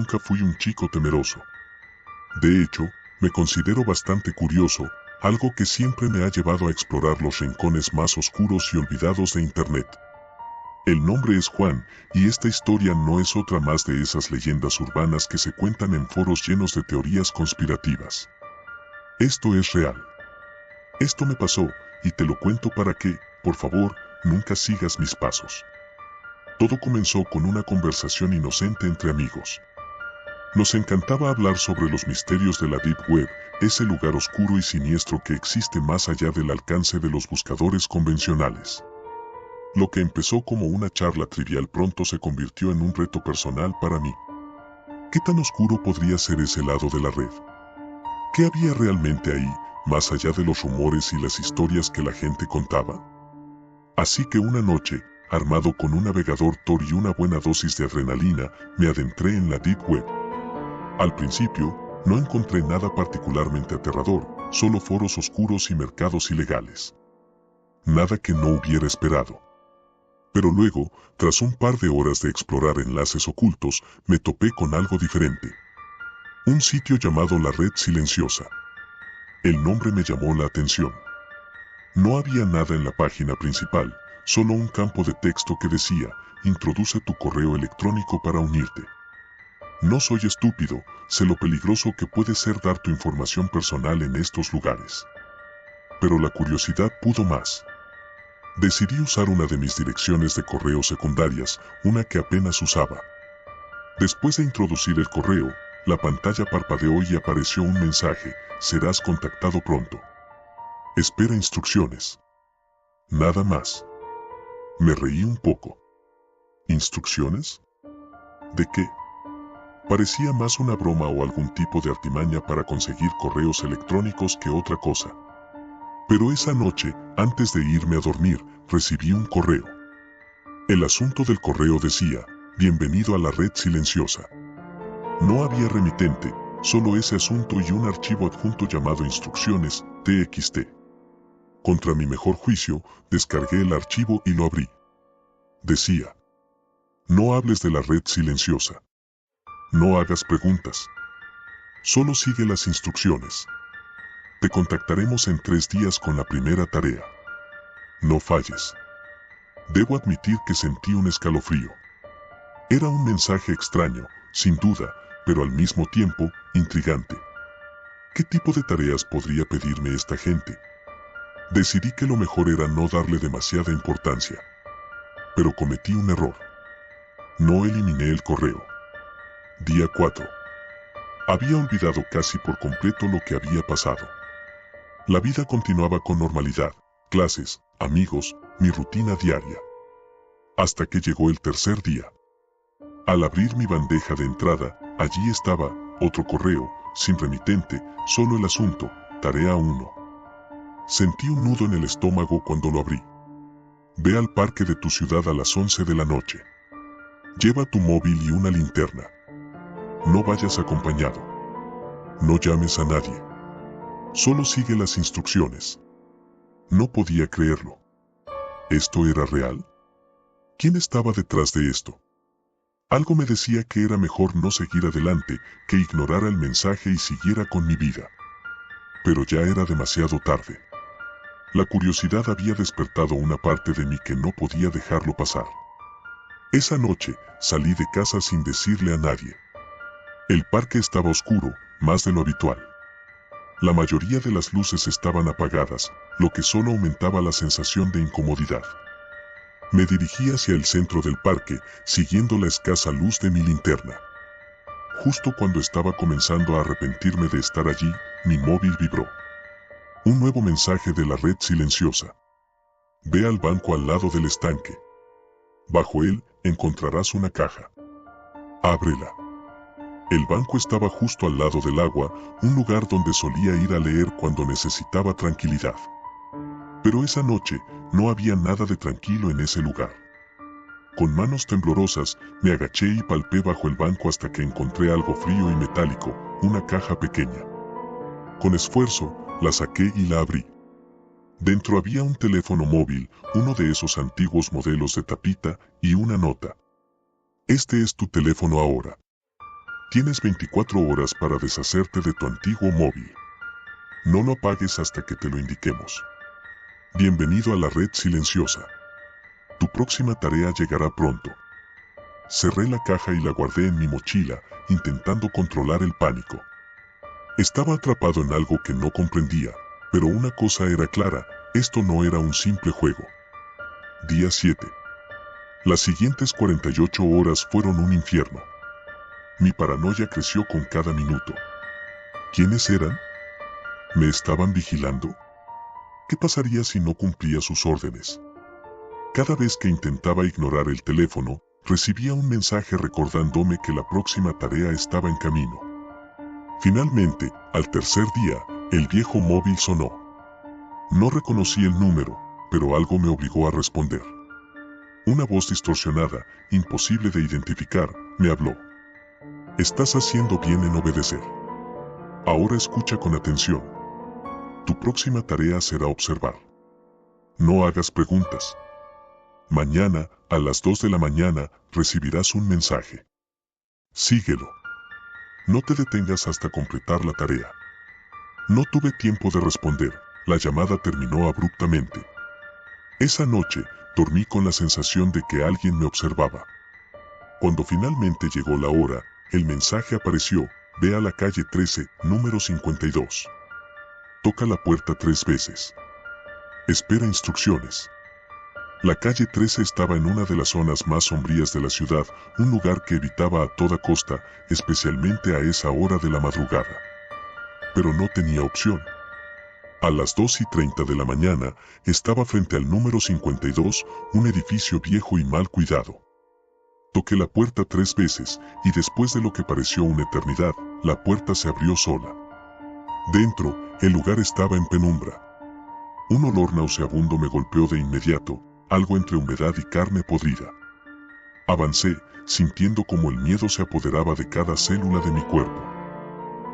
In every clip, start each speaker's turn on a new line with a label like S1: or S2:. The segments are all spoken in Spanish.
S1: nunca fui un chico temeroso. De hecho, me considero bastante curioso, algo que siempre me ha llevado a explorar los rincones más oscuros y olvidados de Internet. El nombre es Juan, y esta historia no es otra más de esas leyendas urbanas que se cuentan en foros llenos de teorías conspirativas. Esto es real. Esto me pasó, y te lo cuento para que, por favor, nunca sigas mis pasos. Todo comenzó con una conversación inocente entre amigos. Nos encantaba hablar sobre los misterios de la Deep Web, ese lugar oscuro y siniestro que existe más allá del alcance de los buscadores convencionales. Lo que empezó como una charla trivial pronto se convirtió en un reto personal para mí. ¿Qué tan oscuro podría ser ese lado de la red? ¿Qué había realmente ahí, más allá de los rumores y las historias que la gente contaba? Así que una noche, armado con un navegador Tor y una buena dosis de adrenalina, me adentré en la Deep Web. Al principio, no encontré nada particularmente aterrador, solo foros oscuros y mercados ilegales. Nada que no hubiera esperado. Pero luego, tras un par de horas de explorar enlaces ocultos, me topé con algo diferente. Un sitio llamado La Red Silenciosa. El nombre me llamó la atención. No había nada en la página principal, solo un campo de texto que decía, introduce tu correo electrónico para unirte. No soy estúpido, sé lo peligroso que puede ser dar tu información personal en estos lugares. Pero la curiosidad pudo más. Decidí usar una de mis direcciones de correo secundarias, una que apenas usaba. Después de introducir el correo, la pantalla parpadeó y apareció un mensaje, serás contactado pronto. Espera instrucciones. Nada más. Me reí un poco. ¿Instrucciones? ¿De qué? Parecía más una broma o algún tipo de artimaña para conseguir correos electrónicos que otra cosa. Pero esa noche, antes de irme a dormir, recibí un correo. El asunto del correo decía, bienvenido a la red silenciosa. No había remitente, solo ese asunto y un archivo adjunto llamado instrucciones, txt. Contra mi mejor juicio, descargué el archivo y lo abrí. Decía, no hables de la red silenciosa. No hagas preguntas. Solo sigue las instrucciones. Te contactaremos en 3 días con la primera tarea. No falles. Debo admitir que sentí un escalofrío. Era un mensaje extraño, sin duda, pero al mismo tiempo, intrigante. ¿Qué tipo de tareas podría pedirme esta gente? Decidí que lo mejor era no darle demasiada importancia. Pero cometí un error. No eliminé el correo. Día 4. Había olvidado casi por completo lo que había pasado. La vida continuaba con normalidad, clases, amigos, mi rutina diaria. Hasta que llegó el tercer día. Al abrir mi bandeja de entrada, allí estaba, otro correo, sin remitente, solo el asunto, tarea 1. Sentí un nudo en el estómago cuando lo abrí. Ve al parque de tu ciudad a las 11 de la noche. Lleva tu móvil y una linterna. No vayas acompañado. No llames a nadie. Solo sigue las instrucciones. No podía creerlo. ¿Esto era real? ¿Quién estaba detrás de esto? Algo me decía que era mejor no seguir adelante, que ignorara el mensaje y siguiera con mi vida. Pero ya era demasiado tarde. La curiosidad había despertado una parte de mí que no podía dejarlo pasar. Esa noche, salí de casa sin decirle a nadie. El parque estaba oscuro, más de lo habitual. La mayoría de las luces estaban apagadas, lo que solo aumentaba la sensación de incomodidad. Me dirigí hacia el centro del parque, siguiendo la escasa luz de mi linterna. Justo cuando estaba comenzando a arrepentirme de estar allí, mi móvil vibró. Un nuevo mensaje de la red silenciosa. Ve al banco al lado del estanque. Bajo él, encontrarás una caja. Ábrela. El banco estaba justo al lado del agua, un lugar donde solía ir a leer cuando necesitaba tranquilidad. Pero esa noche, no había nada de tranquilo en ese lugar. Con manos temblorosas, me agaché y palpé bajo el banco hasta que encontré algo frío y metálico, una caja pequeña. Con esfuerzo, la saqué y la abrí. Dentro había un teléfono móvil, uno de esos antiguos modelos de tapita, y una nota. Este es tu teléfono ahora. Tienes 24 horas para deshacerte de tu antiguo móvil. No lo apagues hasta que te lo indiquemos. Bienvenido a la red silenciosa. Tu próxima tarea llegará pronto. Cerré la caja y la guardé en mi mochila, intentando controlar el pánico. Estaba atrapado en algo que no comprendía, pero una cosa era clara, esto no era un simple juego. Día 7. Las siguientes 48 horas fueron un infierno. Mi paranoia creció con cada minuto. ¿Quiénes eran? ¿Me estaban vigilando? ¿Qué pasaría si no cumplía sus órdenes? Cada vez que intentaba ignorar el teléfono, recibía un mensaje recordándome que la próxima tarea estaba en camino. Finalmente, al tercer día, el viejo móvil sonó. No reconocí el número, pero algo me obligó a responder. Una voz distorsionada, imposible de identificar, me habló. Estás haciendo bien en obedecer. Ahora escucha con atención. Tu próxima tarea será observar. No hagas preguntas. Mañana, a las 2 de la mañana, recibirás un mensaje. Síguelo. No te detengas hasta completar la tarea. No tuve tiempo de responder, la llamada terminó abruptamente. Esa noche, dormí con la sensación de que alguien me observaba. Cuando finalmente llegó la hora, el mensaje apareció, ve a la calle 13, número 52. Toca la puerta 3 veces. Espera instrucciones. La calle 13 estaba en una de las zonas más sombrías de la ciudad, un lugar que evitaba a toda costa, especialmente a esa hora de la madrugada. Pero no tenía opción. A las 2:30 de la mañana, estaba frente al número 52, un edificio viejo y mal cuidado. Toqué la puerta 3 veces, y después de lo que pareció una eternidad, la puerta se abrió sola. Dentro, el lugar estaba en penumbra. Un olor nauseabundo me golpeó de inmediato, algo entre humedad y carne podrida. Avancé, sintiendo como el miedo se apoderaba de cada célula de mi cuerpo.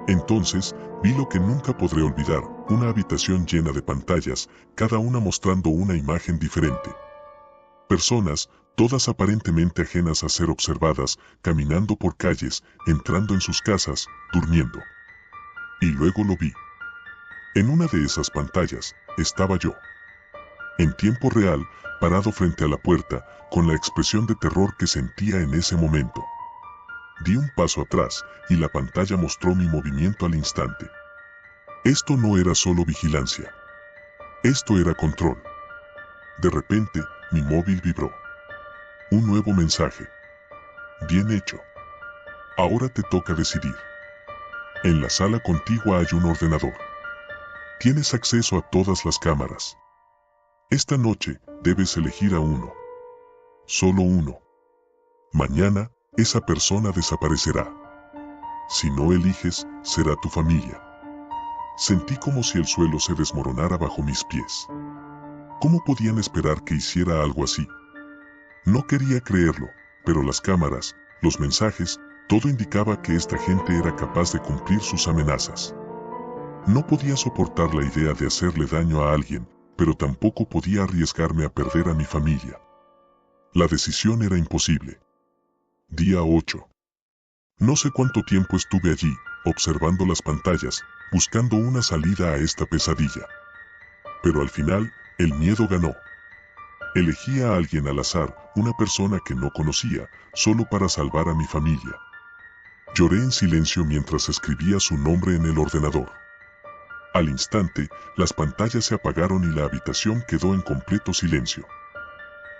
S1: Entonces, vi lo que nunca podré olvidar, una habitación llena de pantallas, cada una mostrando una imagen diferente. Personas, todas aparentemente ajenas a ser observadas, caminando por calles, entrando en sus casas, durmiendo. Y luego lo vi. En una de esas pantallas, estaba yo. En tiempo real, parado frente a la puerta, con la expresión de terror que sentía en ese momento. Di un paso atrás, y la pantalla mostró mi movimiento al instante. Esto no era solo vigilancia. Esto era control. De repente, mi móvil vibró. Un nuevo mensaje. Bien hecho. Ahora te toca decidir. En la sala contigua hay un ordenador. Tienes acceso a todas las cámaras. Esta noche, debes elegir a uno. Solo uno. Mañana, esa persona desaparecerá. Si no eliges, será tu familia. Sentí como si el suelo se desmoronara bajo mis pies. ¿Cómo podían esperar que hiciera algo así? No quería creerlo, pero las cámaras, los mensajes, todo indicaba que esta gente era capaz de cumplir sus amenazas. No podía soportar la idea de hacerle daño a alguien, pero tampoco podía arriesgarme a perder a mi familia. La decisión era imposible. Día 8. No sé cuánto tiempo estuve allí, observando las pantallas, buscando una salida a esta pesadilla. Pero al final, el miedo ganó. Elegí a alguien al azar, una persona que no conocía, solo para salvar a mi familia. Lloré en silencio mientras escribía su nombre en el ordenador. Al instante, las pantallas se apagaron y la habitación quedó en completo silencio.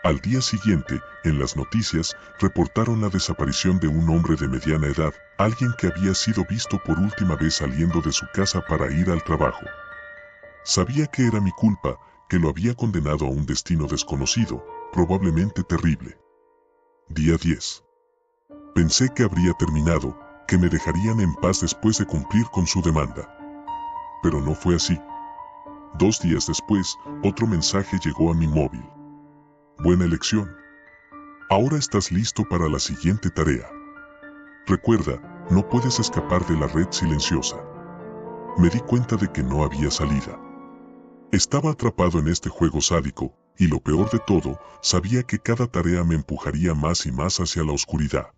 S1: Al día siguiente, en las noticias, reportaron la desaparición de un hombre de mediana edad, alguien que había sido visto por última vez saliendo de su casa para ir al trabajo. Sabía que era mi culpa, que lo había condenado a un destino desconocido, probablemente terrible. Día 10. Pensé que habría terminado, que me dejarían en paz después de cumplir con su demanda. Pero no fue así. 2 días después, otro mensaje llegó a mi móvil. Buena elección. Ahora estás listo para la siguiente tarea. Recuerda, no puedes escapar de la red silenciosa. Me di cuenta de que no había salida. Estaba atrapado en este juego sádico, y lo peor de todo, sabía que cada tarea me empujaría más y más hacia la oscuridad.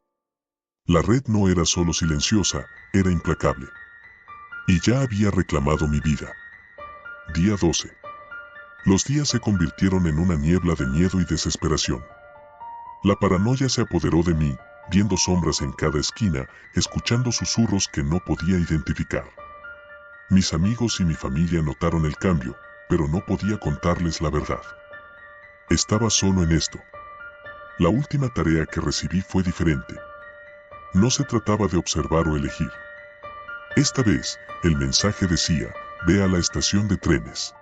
S1: La red no era solo silenciosa, era implacable. Y ya había reclamado mi vida. Día 12. Los días se convirtieron en una niebla de miedo y desesperación. La paranoia se apoderó de mí, viendo sombras en cada esquina, escuchando susurros que no podía identificar. Mis amigos y mi familia notaron el cambio, pero no podía contarles la verdad. Estaba solo en esto. La última tarea que recibí fue diferente. No se trataba de observar o elegir. Esta vez, el mensaje decía, ve a la estación de trenes.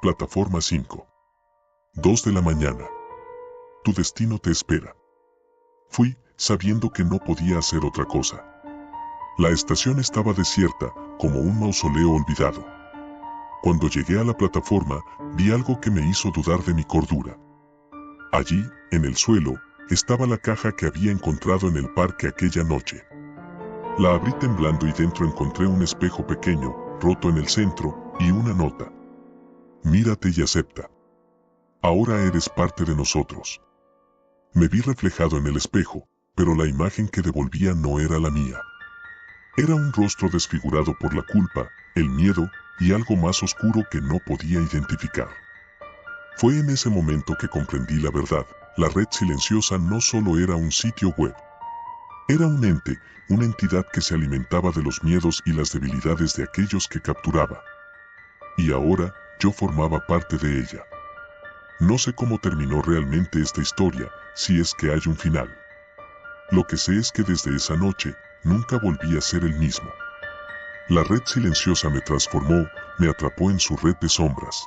S1: Plataforma 5. 2 de la mañana. Tu destino te espera. Fui, sabiendo que no podía hacer otra cosa. La estación estaba desierta, como un mausoleo olvidado. Cuando llegué a la plataforma, vi algo que me hizo dudar de mi cordura. Allí, en el suelo, estaba la caja que había encontrado en el parque aquella noche. La abrí temblando y dentro encontré un espejo pequeño, roto en el centro, y una nota. Mírate y acepta. Ahora eres parte de nosotros. Me vi reflejado en el espejo, pero la imagen que devolvía no era la mía. Era un rostro desfigurado por la culpa, el miedo, y algo más oscuro que no podía identificar. Fue en ese momento que comprendí la verdad. La red silenciosa no solo era un sitio web. Era un ente, una entidad que se alimentaba de los miedos y las debilidades de aquellos que capturaba. Y ahora, yo formaba parte de ella. No sé cómo terminó realmente esta historia, si es que hay un final. Lo que sé es que desde esa noche, nunca volví a ser el mismo. La red silenciosa me transformó, me atrapó en su red de sombras.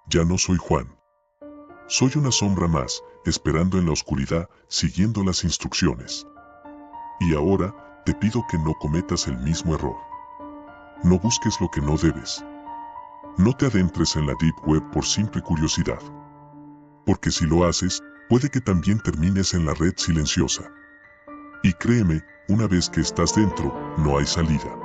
S1: Ya no soy Juan. Soy una sombra más, esperando en la oscuridad, siguiendo las instrucciones. Y ahora, te pido que no cometas el mismo error. No busques lo que no debes. No te adentres en la Deep Web por simple curiosidad. Porque si lo haces, puede que también termines en la red silenciosa. Y créeme, una vez que estás dentro, no hay salida.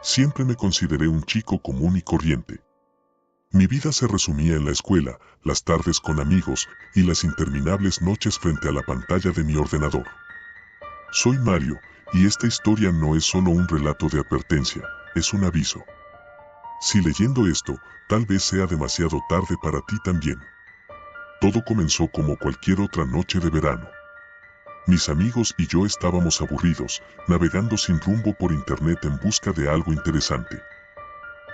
S1: Siempre me consideré un chico común y corriente. Mi vida se resumía en la escuela, las tardes con amigos y las interminables noches frente a la pantalla de mi ordenador. Soy Mario, y esta historia no es solo un relato de advertencia, es un aviso. Si leyendo esto, tal vez sea demasiado tarde para ti también. Todo comenzó como cualquier otra noche de verano. Mis amigos y yo estábamos aburridos, navegando sin rumbo por internet en busca de algo interesante.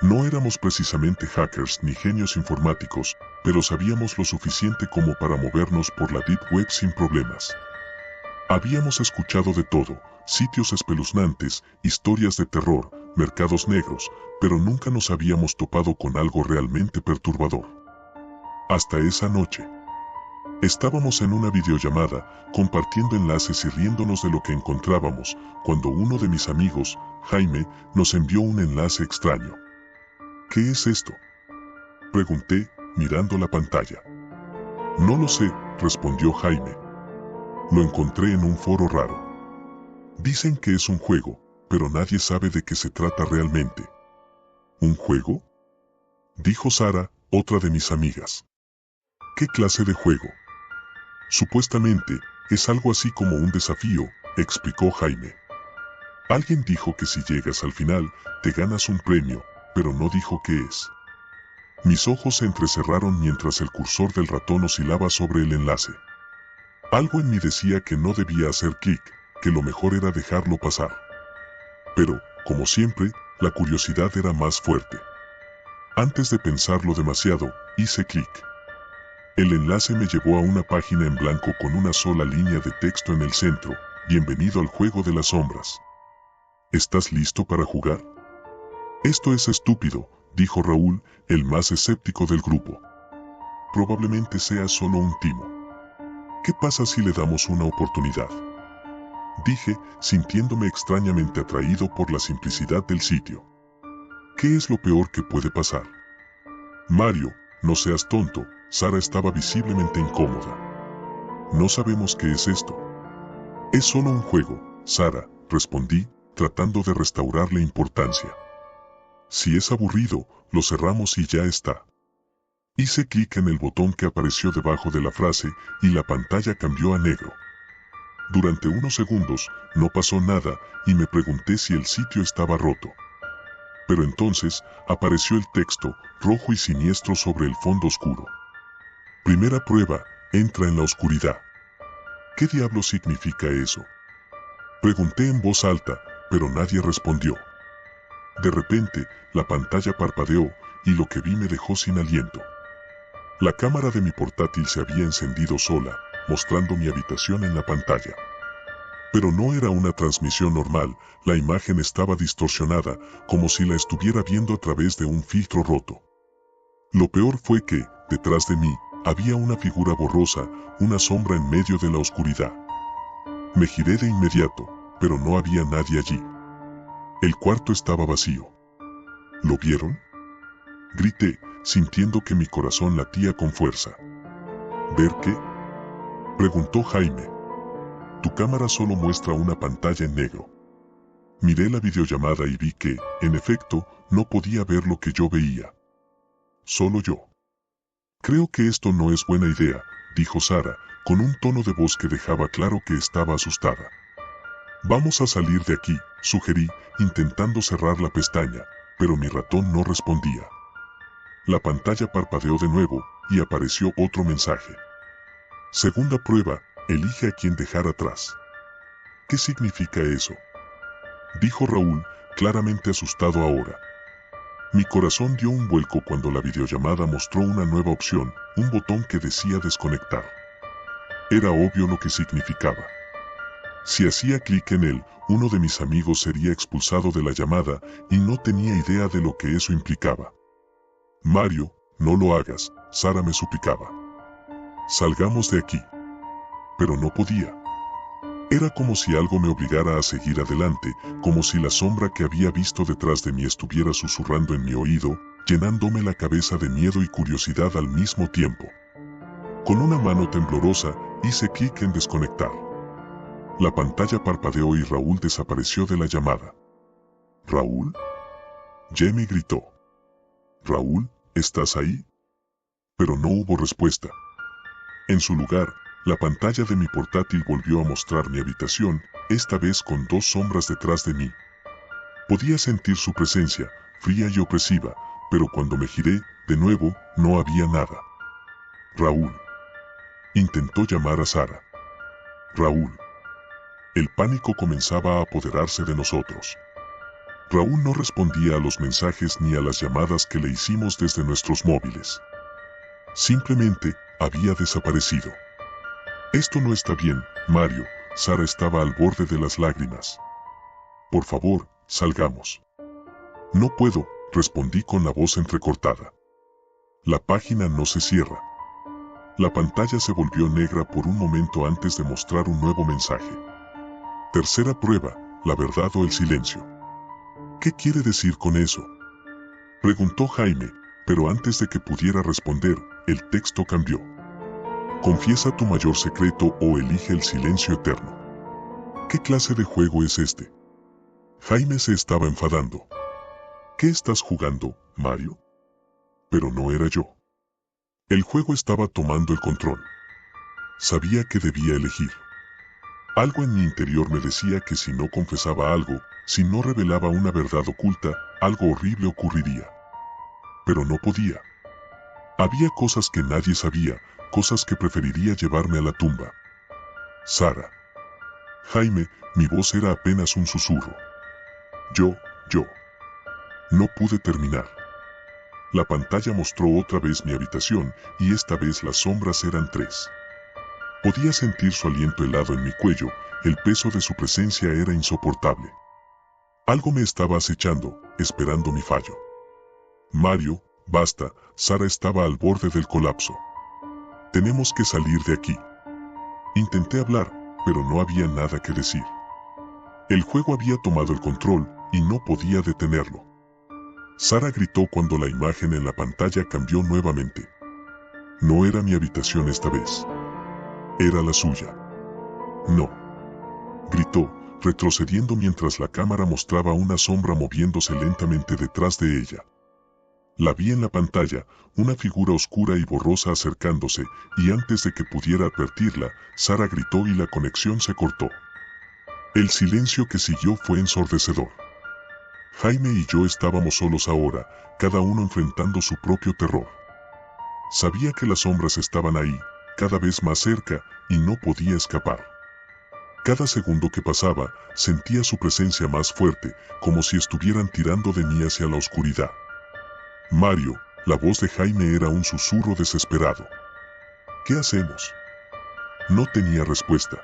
S1: No éramos precisamente hackers ni genios informáticos, pero sabíamos lo suficiente como para movernos por la Deep Web sin problemas. Habíamos escuchado de todo, sitios espeluznantes, historias de terror, mercados negros, pero nunca nos habíamos topado con algo realmente perturbador. Hasta esa noche. Estábamos en una videollamada, compartiendo enlaces y riéndonos de lo que encontrábamos, cuando uno de mis amigos, Jaime, nos envió un enlace extraño. ¿Qué es esto?, pregunté, mirando la pantalla. No lo sé, respondió Jaime. Lo encontré en un foro raro. Dicen que es un juego, pero nadie sabe de qué se trata realmente. ¿Un juego?, dijo Sara, otra de mis amigas. ¿Qué clase de juego? Supuestamente, es algo así como un desafío, explicó Jaime. Alguien dijo que si llegas al final, te ganas un premio, pero no dijo qué es. Mis ojos se entrecerraron mientras el cursor del ratón oscilaba sobre el enlace. Algo en mí decía que no debía hacer clic, que lo mejor era dejarlo pasar. Pero, como siempre, la curiosidad era más fuerte. Antes de pensarlo demasiado, hice clic. El enlace me llevó a una página en blanco con una sola línea de texto en el centro. Bienvenido al juego de las sombras. ¿Estás listo para jugar? Esto es estúpido, dijo Raúl, el más escéptico del grupo. Probablemente sea solo un timo. ¿Qué pasa si le damos una oportunidad?, dije, sintiéndome extrañamente atraído por la simplicidad del sitio. ¿Qué es lo peor que puede pasar? Mario, no seas tonto, Sara estaba visiblemente incómoda. No sabemos qué es esto. Es solo un juego, Sara, respondí, tratando de restaurarle importancia. Si es aburrido, lo cerramos y ya está. Hice clic en el botón que apareció debajo de la frase y la pantalla cambió a negro. Durante unos segundos no pasó nada y me pregunté si el sitio estaba roto. Pero entonces apareció el texto rojo y siniestro sobre el fondo oscuro. Primera prueba, entra en la oscuridad. ¿Qué diablo significa eso? Pregunté en voz alta, pero nadie respondió. De repente, la pantalla parpadeó y lo que vi me dejó sin aliento. La cámara de mi portátil se había encendido sola, mostrando mi habitación en la pantalla. Pero no era una transmisión normal, la imagen estaba distorsionada, como si la estuviera viendo a través de un filtro roto. Lo peor fue que, detrás de mí, había una figura borrosa, una sombra en medio de la oscuridad. Me giré de inmediato, pero no había nadie allí. El cuarto estaba vacío. ¿Lo vieron? Grité, sintiendo que mi corazón latía con fuerza. ¿Ver qué? Preguntó Jaime. Tu cámara solo muestra una pantalla en negro. Miré la videollamada y vi que, en efecto, no podía ver lo que yo veía. Solo yo. Creo que esto no es buena idea, dijo Sara, con un tono de voz que dejaba claro que estaba asustada. Vamos a salir de aquí, sugerí, intentando cerrar la pestaña, pero mi ratón no respondía. La pantalla parpadeó de nuevo, y apareció otro mensaje. Segunda prueba, elige a quién dejar atrás. ¿Qué significa eso? Dijo Raúl, claramente asustado ahora. Mi corazón dio un vuelco cuando la videollamada mostró una nueva opción, un botón que decía desconectar. Era obvio lo que significaba. Si hacía clic en él, uno de mis amigos sería expulsado de la llamada y no tenía idea de lo que eso implicaba. Mario, no lo hagas, Sara me suplicaba. Salgamos de aquí. Pero no podía. Era como si algo me obligara a seguir adelante, como si la sombra que había visto detrás de mí estuviera susurrando en mi oído, llenándome la cabeza de miedo y curiosidad al mismo tiempo. Con una mano temblorosa, hice clic en desconectar. La pantalla parpadeó y Raúl desapareció de la llamada. ¿Raúl? Jamie gritó. ¿Raúl, estás ahí? Pero no hubo respuesta. En su lugar, la pantalla de mi portátil volvió a mostrar mi habitación, esta vez con dos sombras detrás de mí. Podía sentir su presencia, fría y opresiva, pero cuando me giré, de nuevo, no había nada. Raúl. Intentó llamar a Sara. Raúl. El pánico comenzaba a apoderarse de nosotros. Raúl no respondía a los mensajes ni a las llamadas que le hicimos desde nuestros móviles. Simplemente, había desaparecido. Esto no está bien, Mario. Sara estaba al borde de las lágrimas. Por favor, salgamos. No puedo, respondí con la voz entrecortada. La página no se cierra. La pantalla se volvió negra por un momento antes de mostrar un nuevo mensaje. Tercera prueba, la verdad o el silencio. ¿Qué quiere decir con eso? Preguntó Jaime, pero antes de que pudiera responder, el texto cambió. Confiesa tu mayor secreto o elige el silencio eterno. ¿Qué clase de juego es este? Jaime se estaba enfadando. ¿Qué estás jugando, Mario? Pero no era yo. El juego estaba tomando el control. Sabía que debía elegir. Algo en mi interior me decía que si no confesaba algo, si no revelaba una verdad oculta, algo horrible ocurriría. Pero no podía. Había cosas que nadie sabía, cosas que preferiría llevarme a la tumba. Sara. Jaime, mi voz era apenas un susurro. Yo. No pude terminar. La pantalla mostró otra vez mi habitación, y esta vez las sombras eran 3. Podía sentir su aliento helado en mi cuello, el peso de su presencia era insoportable. Algo me estaba acechando, esperando mi fallo. Mario, basta, Sara estaba al borde del colapso. Tenemos que salir de aquí. Intenté hablar, pero no había nada que decir. El juego había tomado el control, y no podía detenerlo. Sara gritó cuando la imagen en la pantalla cambió nuevamente. No era mi habitación esta vez. Era la suya. No. Gritó, retrocediendo mientras la cámara mostraba una sombra moviéndose lentamente detrás de ella. La vi en la pantalla, una figura oscura y borrosa acercándose, y antes de que pudiera advertirla, Sara gritó y la conexión se cortó. El silencio que siguió fue ensordecedor. Jaime y yo estábamos solos ahora, cada uno enfrentando su propio terror. Sabía que las sombras estaban ahí, cada vez más cerca, y no podía escapar. Cada segundo que pasaba, sentía su presencia más fuerte, como si estuvieran tirando de mí hacia la oscuridad. Mario, la voz de Jaime era un susurro desesperado. ¿Qué hacemos? No tenía respuesta.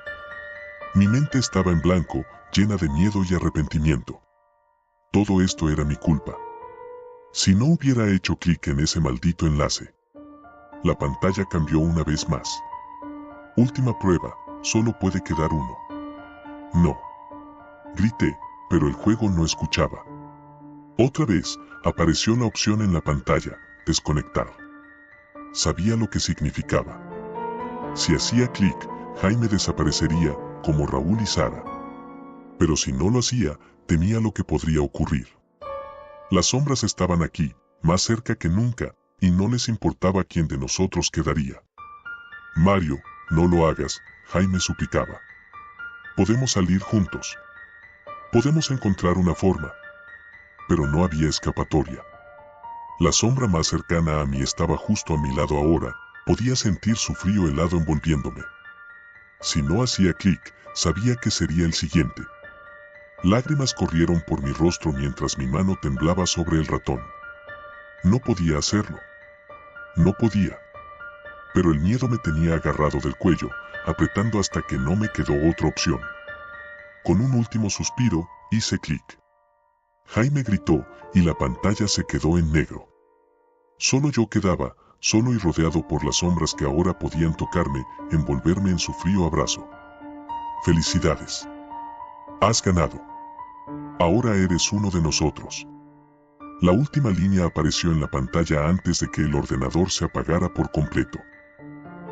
S1: Mi mente estaba en blanco, llena de miedo y arrepentimiento. Todo esto era mi culpa. Si no hubiera hecho clic en ese maldito enlace. La pantalla cambió una vez más. Última prueba, solo puede quedar uno. No. Grité, pero el juego no escuchaba. Otra vez, apareció la opción en la pantalla, desconectar. Sabía lo que significaba. Si hacía clic, Jaime desaparecería, como Raúl y Sara. Pero si no lo hacía, temía lo que podría ocurrir. Las sombras estaban aquí, más cerca que nunca, y no les importaba quién de nosotros quedaría. Mario, no lo hagas, Jaime suplicaba. Podemos salir juntos. Podemos encontrar una forma. Pero no había escapatoria. La sombra más cercana a mí estaba justo a mi lado ahora, podía sentir su frío helado envolviéndome. Si no hacía clic, sabía que sería el siguiente. Lágrimas corrieron por mi rostro mientras mi mano temblaba sobre el ratón. No podía hacerlo. No podía. Pero el miedo me tenía agarrado del cuello, apretando hasta que no me quedó otra opción. Con un último suspiro, hice clic. Jaime gritó, y la pantalla se quedó en negro. Solo yo quedaba, solo y rodeado por las sombras que ahora podían tocarme, envolverme en su frío abrazo. Felicidades. Has ganado. Ahora eres uno de nosotros. La última línea apareció en la pantalla antes de que el ordenador se apagara por completo.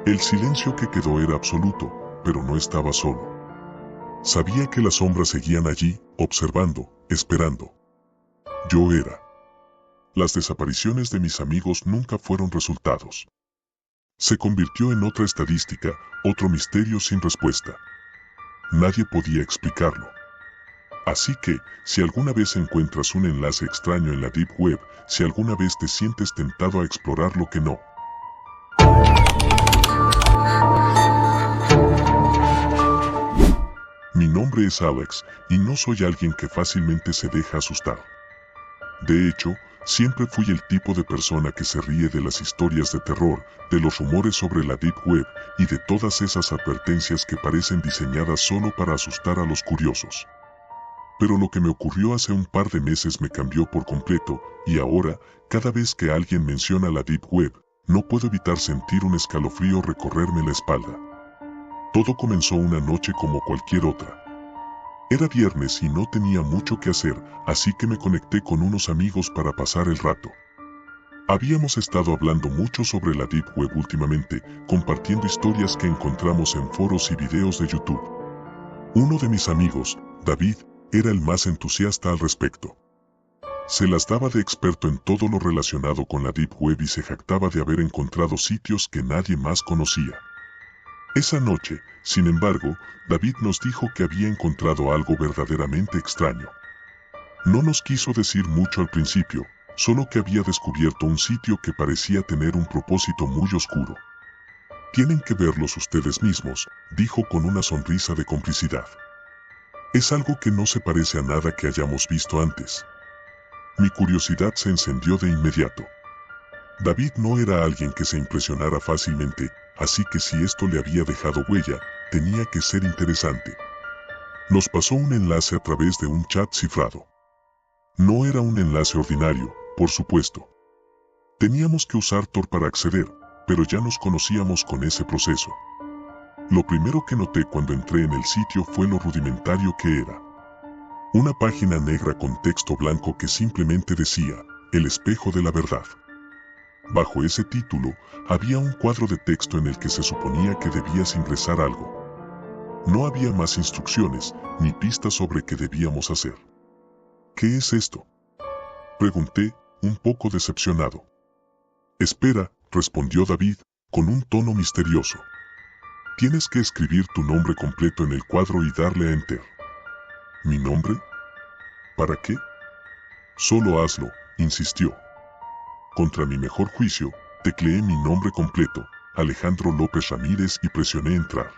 S1: El silencio que quedó era absoluto, pero no estaba solo. Sabía que las sombras seguían allí, observando, esperando. Yo era. Las desapariciones de mis amigos nunca fueron resultados. Se convirtió en otra estadística, otro misterio sin respuesta. Nadie podía explicarlo. Así que, si alguna vez encuentras un enlace extraño en la Deep Web, si alguna vez te sientes tentado a explorar lo que no. Mi nombre es Alex, y no soy alguien que fácilmente se deja asustar. De hecho, siempre fui el tipo de persona que se ríe de las historias de terror, de los rumores sobre la Deep Web, y de todas esas advertencias que parecen diseñadas solo para asustar a los curiosos. Pero lo que me ocurrió hace un par de meses me cambió por completo, y ahora, cada vez que alguien menciona la Deep Web, no puedo evitar sentir un escalofrío recorrerme la espalda. Todo comenzó una noche como cualquier otra. Era viernes y no tenía mucho que hacer, así que me conecté con unos amigos para pasar el rato. Habíamos estado hablando mucho sobre la Deep Web últimamente, compartiendo historias que encontramos en foros y videos de YouTube. Uno de mis amigos, David, era el más entusiasta al respecto. Se las daba de experto en todo lo relacionado con la Deep Web y se jactaba de haber encontrado sitios que nadie más conocía. Esa noche, sin embargo, David nos dijo que había encontrado algo verdaderamente extraño. No nos quiso decir mucho al principio, solo que había descubierto un sitio que parecía tener un propósito muy oscuro. Tienen que verlos ustedes mismos, dijo con una sonrisa de complicidad. Es algo que no se parece a nada que hayamos visto antes. Mi curiosidad se encendió de inmediato. David no era alguien que se impresionara fácilmente, así que si esto le había dejado huella, tenía que ser interesante. Nos pasó un enlace a través de un chat cifrado. No era un enlace ordinario, por supuesto. Teníamos que usar Tor para acceder, pero ya nos conocíamos con ese proceso. Lo primero que noté cuando entré en el sitio fue lo rudimentario que era. Una página negra con texto blanco que simplemente decía, El espejo de la verdad. Bajo ese título, había un cuadro de texto en el que se suponía que debías ingresar algo. No había más instrucciones, ni pistas sobre qué debíamos hacer. ¿Qué es esto?, pregunté, un poco decepcionado. Espera, respondió David, con un tono misterioso. Tienes que escribir tu nombre completo en el cuadro y darle a Enter. ¿Mi nombre? ¿Para qué? Solo hazlo, insistió. Contra mi mejor juicio, tecleé mi nombre completo, Alejandro López Ramírez, y presioné entrar.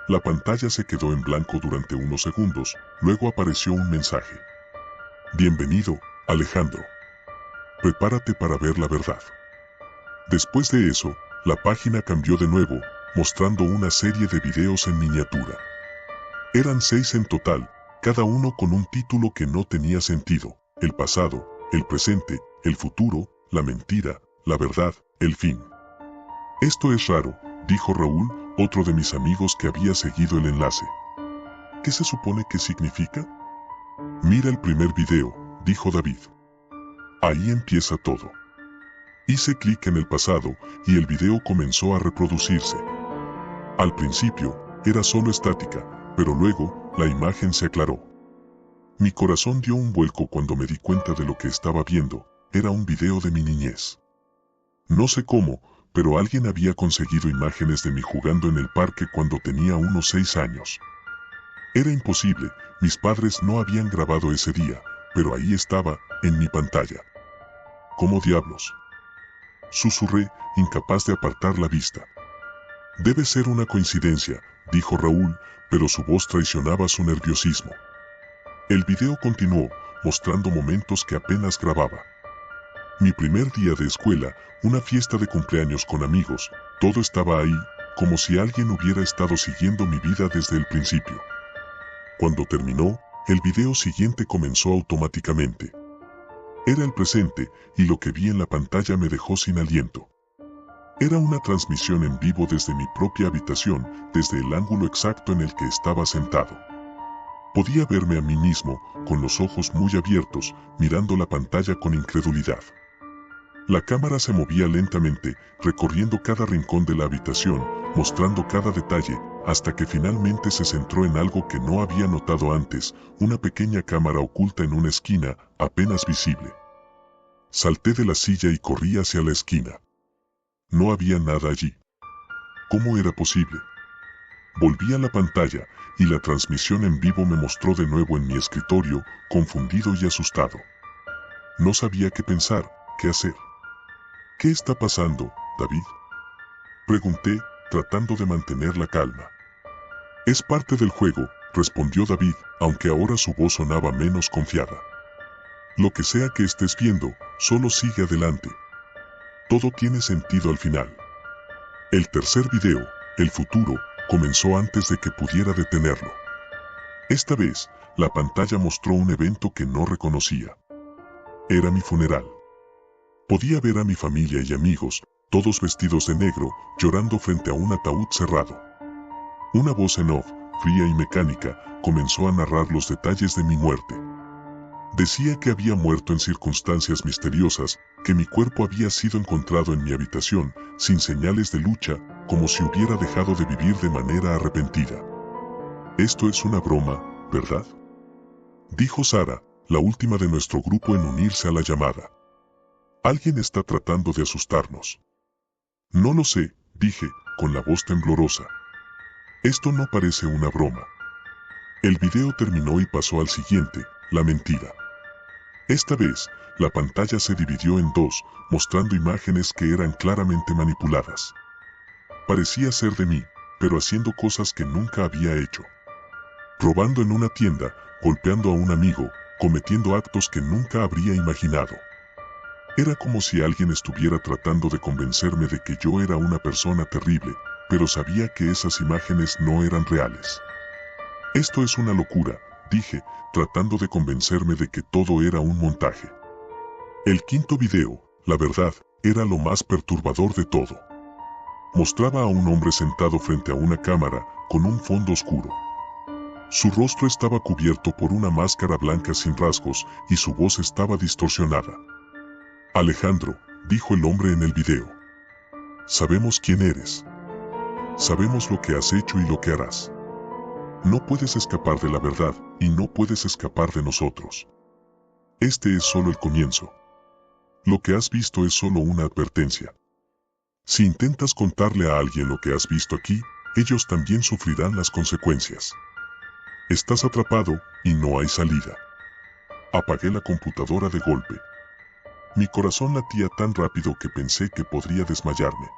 S1: La pantalla se quedó en blanco durante unos segundos, luego apareció un mensaje. Bienvenido, Alejandro. Prepárate para ver la verdad. Después de eso, la página cambió de nuevo, mostrando una serie de videos en miniatura. Eran 6 en total, cada uno con un título que no tenía sentido: el pasado, el presente, el futuro, la mentira, la verdad, el fin. Esto es raro, dijo Raúl, otro de mis amigos que había seguido el enlace. ¿Qué se supone que significa? Mira el primer video, dijo David. Ahí empieza todo. Hice clic en el pasado y el video comenzó a reproducirse. Al principio, era solo estática, pero luego, la imagen se aclaró. Mi corazón dio un vuelco cuando me di cuenta de lo que estaba viendo. Era un video de mi niñez. No sé cómo, pero alguien había conseguido imágenes de mí jugando en el parque cuando tenía unos 6 años. Era imposible, mis padres no habían grabado ese día, pero ahí estaba, en mi pantalla. ¿Cómo diablos? Susurré, incapaz de apartar la vista. Debe ser una coincidencia, dijo Raúl, pero su voz traicionaba su nerviosismo. El video continuó, mostrando momentos que apenas grababa. Mi primer día de escuela, una fiesta de cumpleaños con amigos, todo estaba ahí, como si alguien hubiera estado siguiendo mi vida desde el principio. Cuando terminó, el video siguiente comenzó automáticamente. Era el presente, y lo que vi en la pantalla me dejó sin aliento. Era una transmisión en vivo desde mi propia habitación, desde el ángulo exacto en el que estaba sentado. Podía verme a mí mismo, con los ojos muy abiertos, mirando la pantalla con incredulidad. La cámara se movía lentamente, recorriendo cada rincón de la habitación, mostrando cada detalle, hasta que finalmente se centró en algo que no había notado antes: una pequeña cámara oculta en una esquina, apenas visible. Salté de la silla y corrí hacia la esquina. No había nada allí. ¿Cómo era posible? Volví a la pantalla, y la transmisión en vivo me mostró de nuevo en mi escritorio, confundido y asustado. No sabía qué pensar, qué hacer. ¿Qué está pasando, David? Pregunté, tratando de mantener la calma. Es parte del juego, respondió David, aunque ahora su voz sonaba menos confiada. Lo que sea que estés viendo, solo sigue adelante. Todo tiene sentido al final. El tercer video, el futuro, comenzó antes de que pudiera detenerlo. Esta vez, la pantalla mostró un evento que no reconocía. Era mi funeral. Podía ver a mi familia y amigos, todos vestidos de negro, llorando frente a un ataúd cerrado. Una voz en off, fría y mecánica, comenzó a narrar los detalles de mi muerte. Decía que había muerto en circunstancias misteriosas, que mi cuerpo había sido encontrado en mi habitación, sin señales de lucha, como si hubiera dejado de vivir de manera arrepentida. Esto es una broma, ¿verdad? Dijo Sara, la última de nuestro grupo en unirse a la llamada. Alguien está tratando de asustarnos. No lo sé, dije, con la voz temblorosa. Esto no parece una broma. El video terminó y pasó al siguiente, la mentira. Esta vez, la pantalla se dividió en dos, mostrando imágenes que eran claramente manipuladas. Parecía ser de mí, pero haciendo cosas que nunca había hecho. Robando en una tienda, golpeando a un amigo, cometiendo actos que nunca habría imaginado. Era como si alguien estuviera tratando de convencerme de que yo era una persona terrible, pero sabía que esas imágenes no eran reales. Esto es una locura, dije, tratando de convencerme de que todo era un montaje. El quinto video, la verdad, era lo más perturbador de todo. Mostraba a un hombre sentado frente a una cámara, con un fondo oscuro. Su rostro estaba cubierto por una máscara blanca sin rasgos, y su voz estaba distorsionada. Alejandro, dijo el hombre en el video. Sabemos quién eres. Sabemos lo que has hecho y lo que harás. No puedes escapar de la verdad, y no puedes escapar de nosotros. Este es solo el comienzo. Lo que has visto es solo una advertencia. Si intentas contarle a alguien lo que has visto aquí, ellos también sufrirán las consecuencias. Estás atrapado y no hay salida. Apagué la computadora de golpe. Mi corazón latía tan rápido que pensé que podría desmayarme.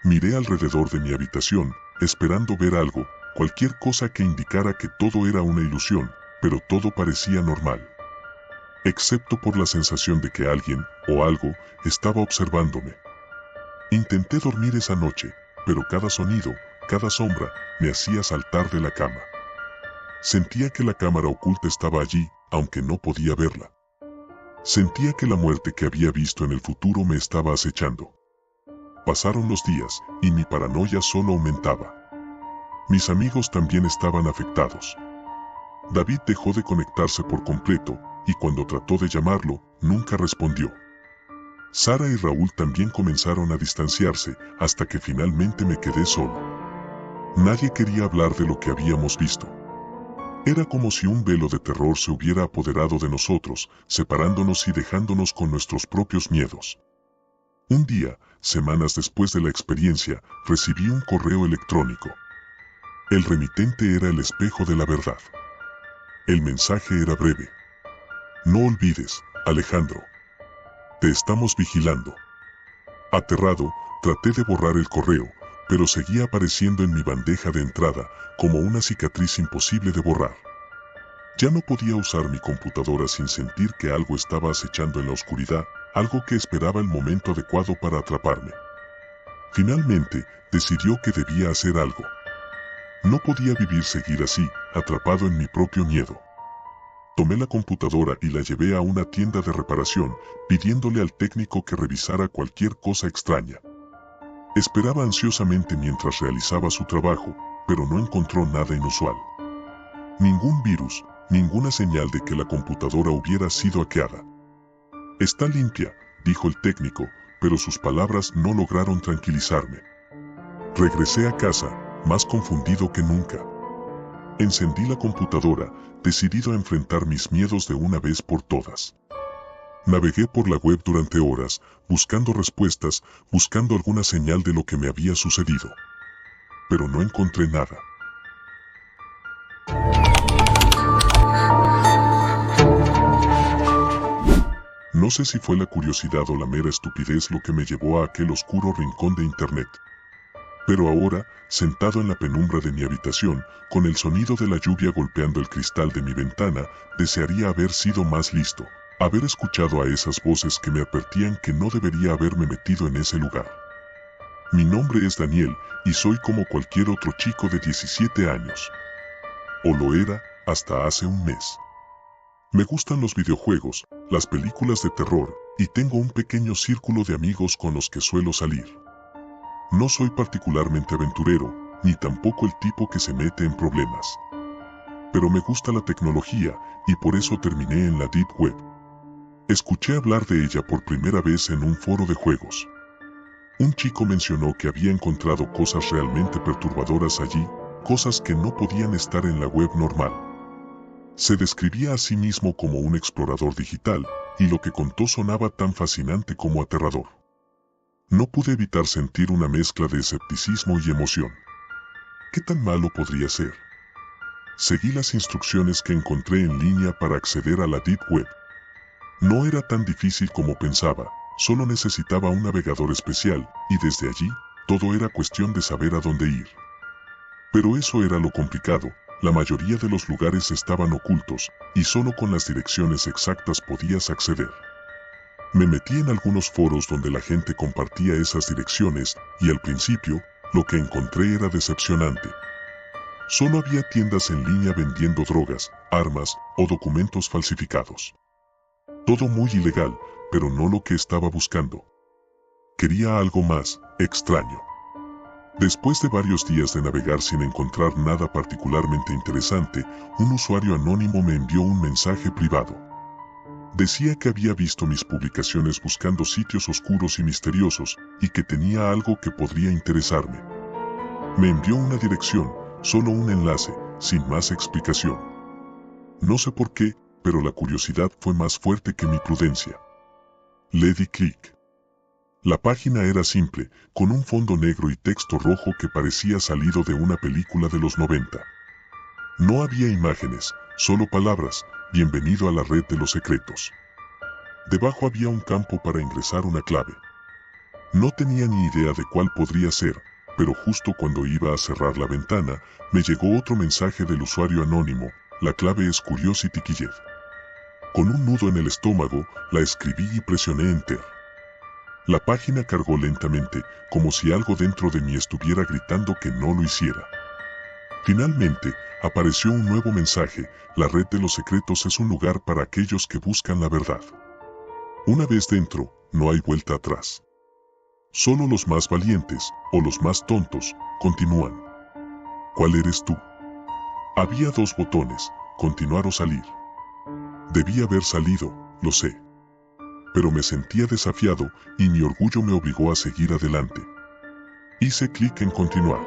S1: Miré alrededor de mi habitación, esperando ver algo, cualquier cosa que indicara que todo era una ilusión, pero todo parecía normal. Excepto por la sensación de que alguien, o algo, estaba observándome. Intenté dormir esa noche, pero cada sonido, cada sombra, me hacía saltar de la cama. Sentía que la cámara oculta estaba allí, aunque no podía verla. Sentía que la muerte que había visto en el futuro me estaba acechando. Pasaron los días, y mi paranoia solo aumentaba. Mis amigos también estaban afectados. David dejó de conectarse por completo, y cuando trató de llamarlo, nunca respondió. Sara y Raúl también comenzaron a distanciarse, hasta que finalmente me quedé solo. Nadie quería hablar de lo que habíamos visto. Era como si un velo de terror se hubiera apoderado de nosotros, separándonos y dejándonos con nuestros propios miedos. Un día, semanas después de la experiencia, recibí un correo electrónico. El remitente era el espejo de la verdad. El mensaje era breve. No olvides, Alejandro. Te estamos vigilando. Aterrado, traté de borrar el correo, pero seguía apareciendo en mi bandeja de entrada, como una cicatriz imposible de borrar. Ya no podía usar mi computadora sin sentir que algo estaba acechando en la oscuridad, algo que esperaba el momento adecuado para atraparme. Finalmente, decidió que debía hacer algo. No podía seguir así, atrapado en mi propio miedo. Tomé la computadora y la llevé a una tienda de reparación, pidiéndole al técnico que revisara cualquier cosa extraña. Esperaba ansiosamente mientras realizaba su trabajo, pero no encontró nada inusual. Ningún virus, ninguna señal de que la computadora hubiera sido hackeada. Está limpia, dijo el técnico, pero sus palabras no lograron tranquilizarme. Regresé a casa, más confundido que nunca. Encendí la computadora, decidido a enfrentar mis miedos de una vez por todas. Navegué por la web durante horas, buscando respuestas, buscando alguna señal de lo que me había sucedido. Pero no encontré nada. No sé si fue la curiosidad o la mera estupidez lo que me llevó a aquel oscuro rincón de internet. Pero ahora, sentado en la penumbra de mi habitación, con el sonido de la lluvia golpeando el cristal de mi ventana, desearía haber sido más listo, haber escuchado a esas voces que me advertían que no debería haberme metido en ese lugar. Mi nombre es Daniel, y soy como cualquier otro chico de 17 años. O lo era, hasta hace un mes. Me gustan los videojuegos, las películas de terror, y tengo un pequeño círculo de amigos con los que suelo salir. No soy particularmente aventurero, ni tampoco el tipo que se mete en problemas. Pero me gusta la tecnología, y por eso terminé en la Deep Web. Escuché hablar de ella por primera vez en un foro de juegos. Un chico mencionó que había encontrado cosas realmente perturbadoras allí, cosas que no podían estar en la web normal. Se describía a sí mismo como un explorador digital, y lo que contó sonaba tan fascinante como aterrador. No pude evitar sentir una mezcla de escepticismo y emoción. ¿Qué tan malo podría ser? Seguí las instrucciones que encontré en línea para acceder a la Deep Web. No era tan difícil como pensaba, solo necesitaba un navegador especial, y desde allí, todo era cuestión de saber a dónde ir. Pero eso era lo complicado, la mayoría de los lugares estaban ocultos, y solo con las direcciones exactas podías acceder. Me metí en algunos foros donde la gente compartía esas direcciones, y al principio, lo que encontré era decepcionante. Solo había tiendas en línea vendiendo drogas, armas o documentos falsificados. Todo muy ilegal, pero no lo que estaba buscando. Quería algo más, extraño. Después de varios días de navegar sin encontrar nada particularmente interesante, un usuario anónimo me envió un mensaje privado. Decía que había visto mis publicaciones buscando sitios oscuros y misteriosos, y que tenía algo que podría interesarme. Me envió una dirección, solo un enlace, sin más explicación. No sé por qué, pero la curiosidad fue más fuerte que mi prudencia. Le di clic. La página era simple, con un fondo negro y texto rojo que parecía salido de una película de los 90. No había imágenes, solo palabras, bienvenido a la red de los secretos. Debajo había un campo para ingresar una clave. No tenía ni idea de cuál podría ser, pero justo cuando iba a cerrar la ventana, me llegó otro mensaje del usuario anónimo: la clave es Curiosity Killed. Con un nudo en el estómago, la escribí y presioné Enter. La página cargó lentamente, como si algo dentro de mí estuviera gritando que no lo hiciera. Finalmente, apareció un nuevo mensaje: la red de los secretos es un lugar para aquellos que buscan la verdad. Una vez dentro, no hay vuelta atrás. Solo los más valientes, o los más tontos, continúan. ¿Cuál eres tú? Había 2 botones: continuar o salir. Debí haber salido, lo sé. Pero me sentía desafiado, y mi orgullo me obligó a seguir adelante. Hice clic en continuar.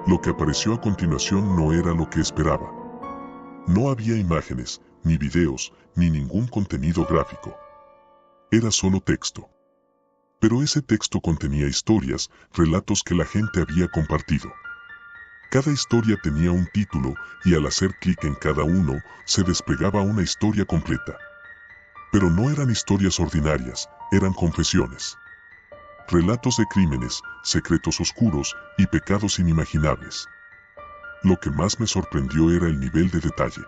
S1: Lo que apareció a continuación no era lo que esperaba. No había imágenes, ni videos, ni ningún contenido gráfico. Era solo texto. Pero ese texto contenía historias, relatos que la gente había compartido. Cada historia tenía un título, y al hacer clic en cada uno, se desplegaba una historia completa. Pero no eran historias ordinarias, eran confesiones. Relatos de crímenes, secretos oscuros y pecados inimaginables. Lo que más me sorprendió era el nivel de detalle.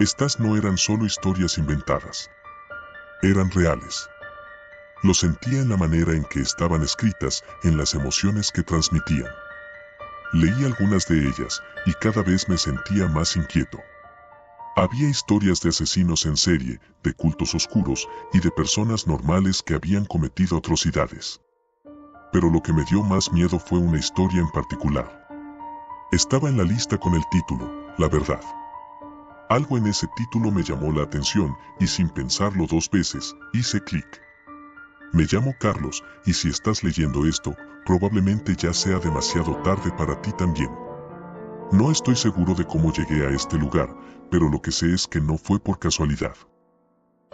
S1: Estas no eran solo historias inventadas. Eran reales. Lo sentía en la manera en que estaban escritas, en las emociones que transmitían. Leí algunas de ellas, y cada vez me sentía más inquieto. Había historias de asesinos en serie, de cultos oscuros, y de personas normales que habían cometido atrocidades. Pero lo que me dio más miedo fue una historia en particular. Estaba en la lista con el título, La Verdad. Algo en ese título me llamó la atención, y sin pensarlo 2 veces, hice clic. Me llamo Carlos, y si estás leyendo esto, probablemente ya sea demasiado tarde para ti también. No estoy seguro de cómo llegué a este lugar, pero lo que sé es que no fue por casualidad.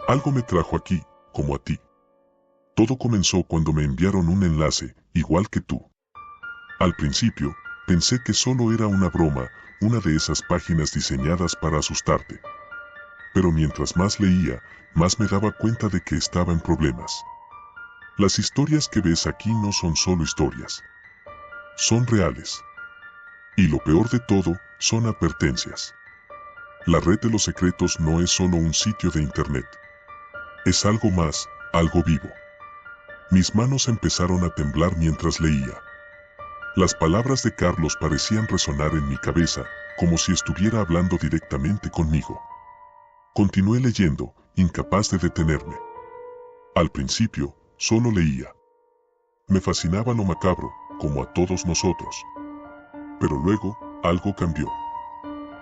S1: Algo me trajo aquí, como a ti. Todo comenzó cuando me enviaron un enlace, igual que tú. Al principio, pensé que solo era una broma, una de esas páginas diseñadas para asustarte. Pero mientras más leía, más me daba cuenta de que estaba en problemas. Las historias que ves aquí no son solo historias. Son reales. Y lo peor de todo, son advertencias. La red de los secretos no es solo un sitio de internet. Es algo más, algo vivo. Mis manos empezaron a temblar mientras leía. Las palabras de Carlos parecían resonar en mi cabeza, como si estuviera hablando directamente conmigo. Continué leyendo, incapaz de detenerme. Al principio, solo leía. Me fascinaba lo macabro, como a todos nosotros. Pero luego, algo cambió.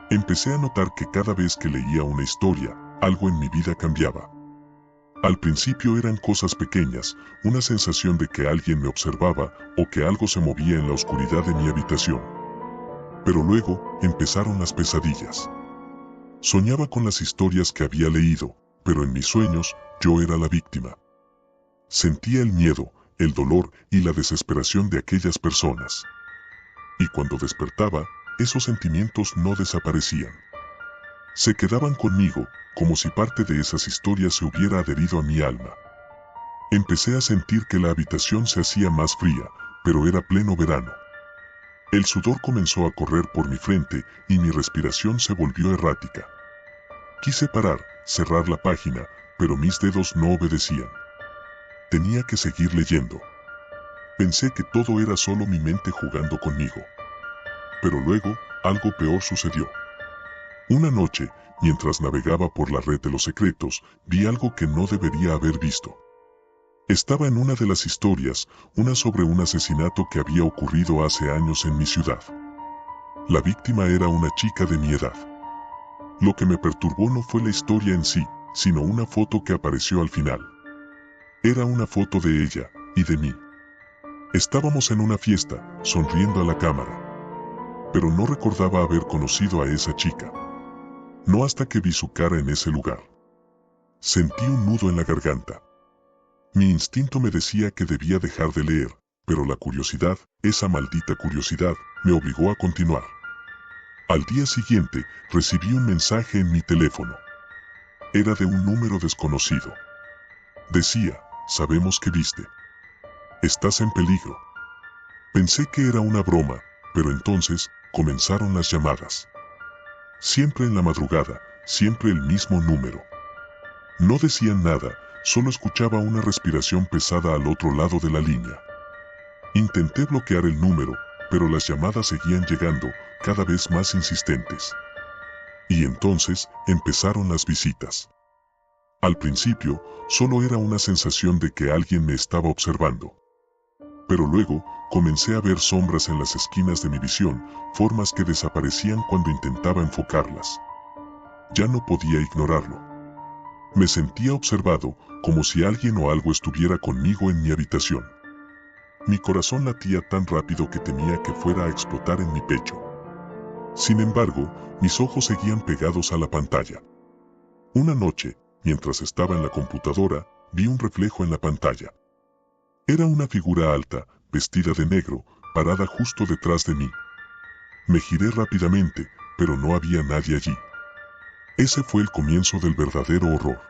S1: Empecé a notar que cada vez que leía una historia, algo en mi vida cambiaba. Al principio eran cosas pequeñas, una sensación de que alguien me observaba, o que algo se movía en la oscuridad de mi habitación. Pero luego, empezaron las pesadillas. Soñaba con las historias que había leído, pero en mis sueños, yo era la víctima. Sentía el miedo, el dolor y la desesperación de aquellas personas. Y cuando despertaba, esos sentimientos no desaparecían. Se quedaban conmigo, como si parte de esas historias se hubiera adherido a mi alma. Empecé a sentir que la habitación se hacía más fría, pero era pleno verano. El sudor comenzó a correr por mi frente y mi respiración se volvió errática. Quise parar, cerrar la página, pero mis dedos no obedecían. Tenía que seguir leyendo. Pensé que todo era solo mi mente jugando conmigo. Pero luego, algo peor sucedió. Una noche, mientras navegaba por la red de los secretos, vi algo que no debería haber visto. Estaba en una de las historias, una sobre un asesinato que había ocurrido hace años en mi ciudad. La víctima era una chica de mi edad. Lo que me perturbó no fue la historia en sí, sino una foto que apareció al final. Era una foto de ella, y de mí. Estábamos en una fiesta, sonriendo a la cámara. Pero no recordaba haber conocido a esa chica. No hasta que vi su cara en ese lugar. Sentí un nudo en la garganta. Mi instinto me decía que debía dejar de leer, pero la curiosidad, esa maldita curiosidad, me obligó a continuar. Al día siguiente, recibí un mensaje en mi teléfono. Era de un número desconocido. Decía, sabemos que viste. Estás en peligro. Pensé que era una broma, pero entonces, comenzaron las llamadas. Siempre en la madrugada, siempre el mismo número. No decían nada, solo escuchaba una respiración pesada al otro lado de la línea. Intenté bloquear el número, pero las llamadas seguían llegando, cada vez más insistentes. Y entonces, empezaron las visitas. Al principio, solo era una sensación de que alguien me estaba observando. Pero luego, comencé a ver sombras en las esquinas de mi visión, formas que desaparecían cuando intentaba enfocarlas. Ya no podía ignorarlo. Me sentía observado, como si alguien o algo estuviera conmigo en mi habitación. Mi corazón latía tan rápido que temía que fuera a explotar en mi pecho. Sin embargo, mis ojos seguían pegados a la pantalla. Una noche, mientras estaba en la computadora, vi un reflejo en la pantalla. Era una figura alta, vestida de negro, parada justo detrás de mí. Me giré rápidamente, pero no había nadie allí. Ese fue el comienzo del verdadero horror.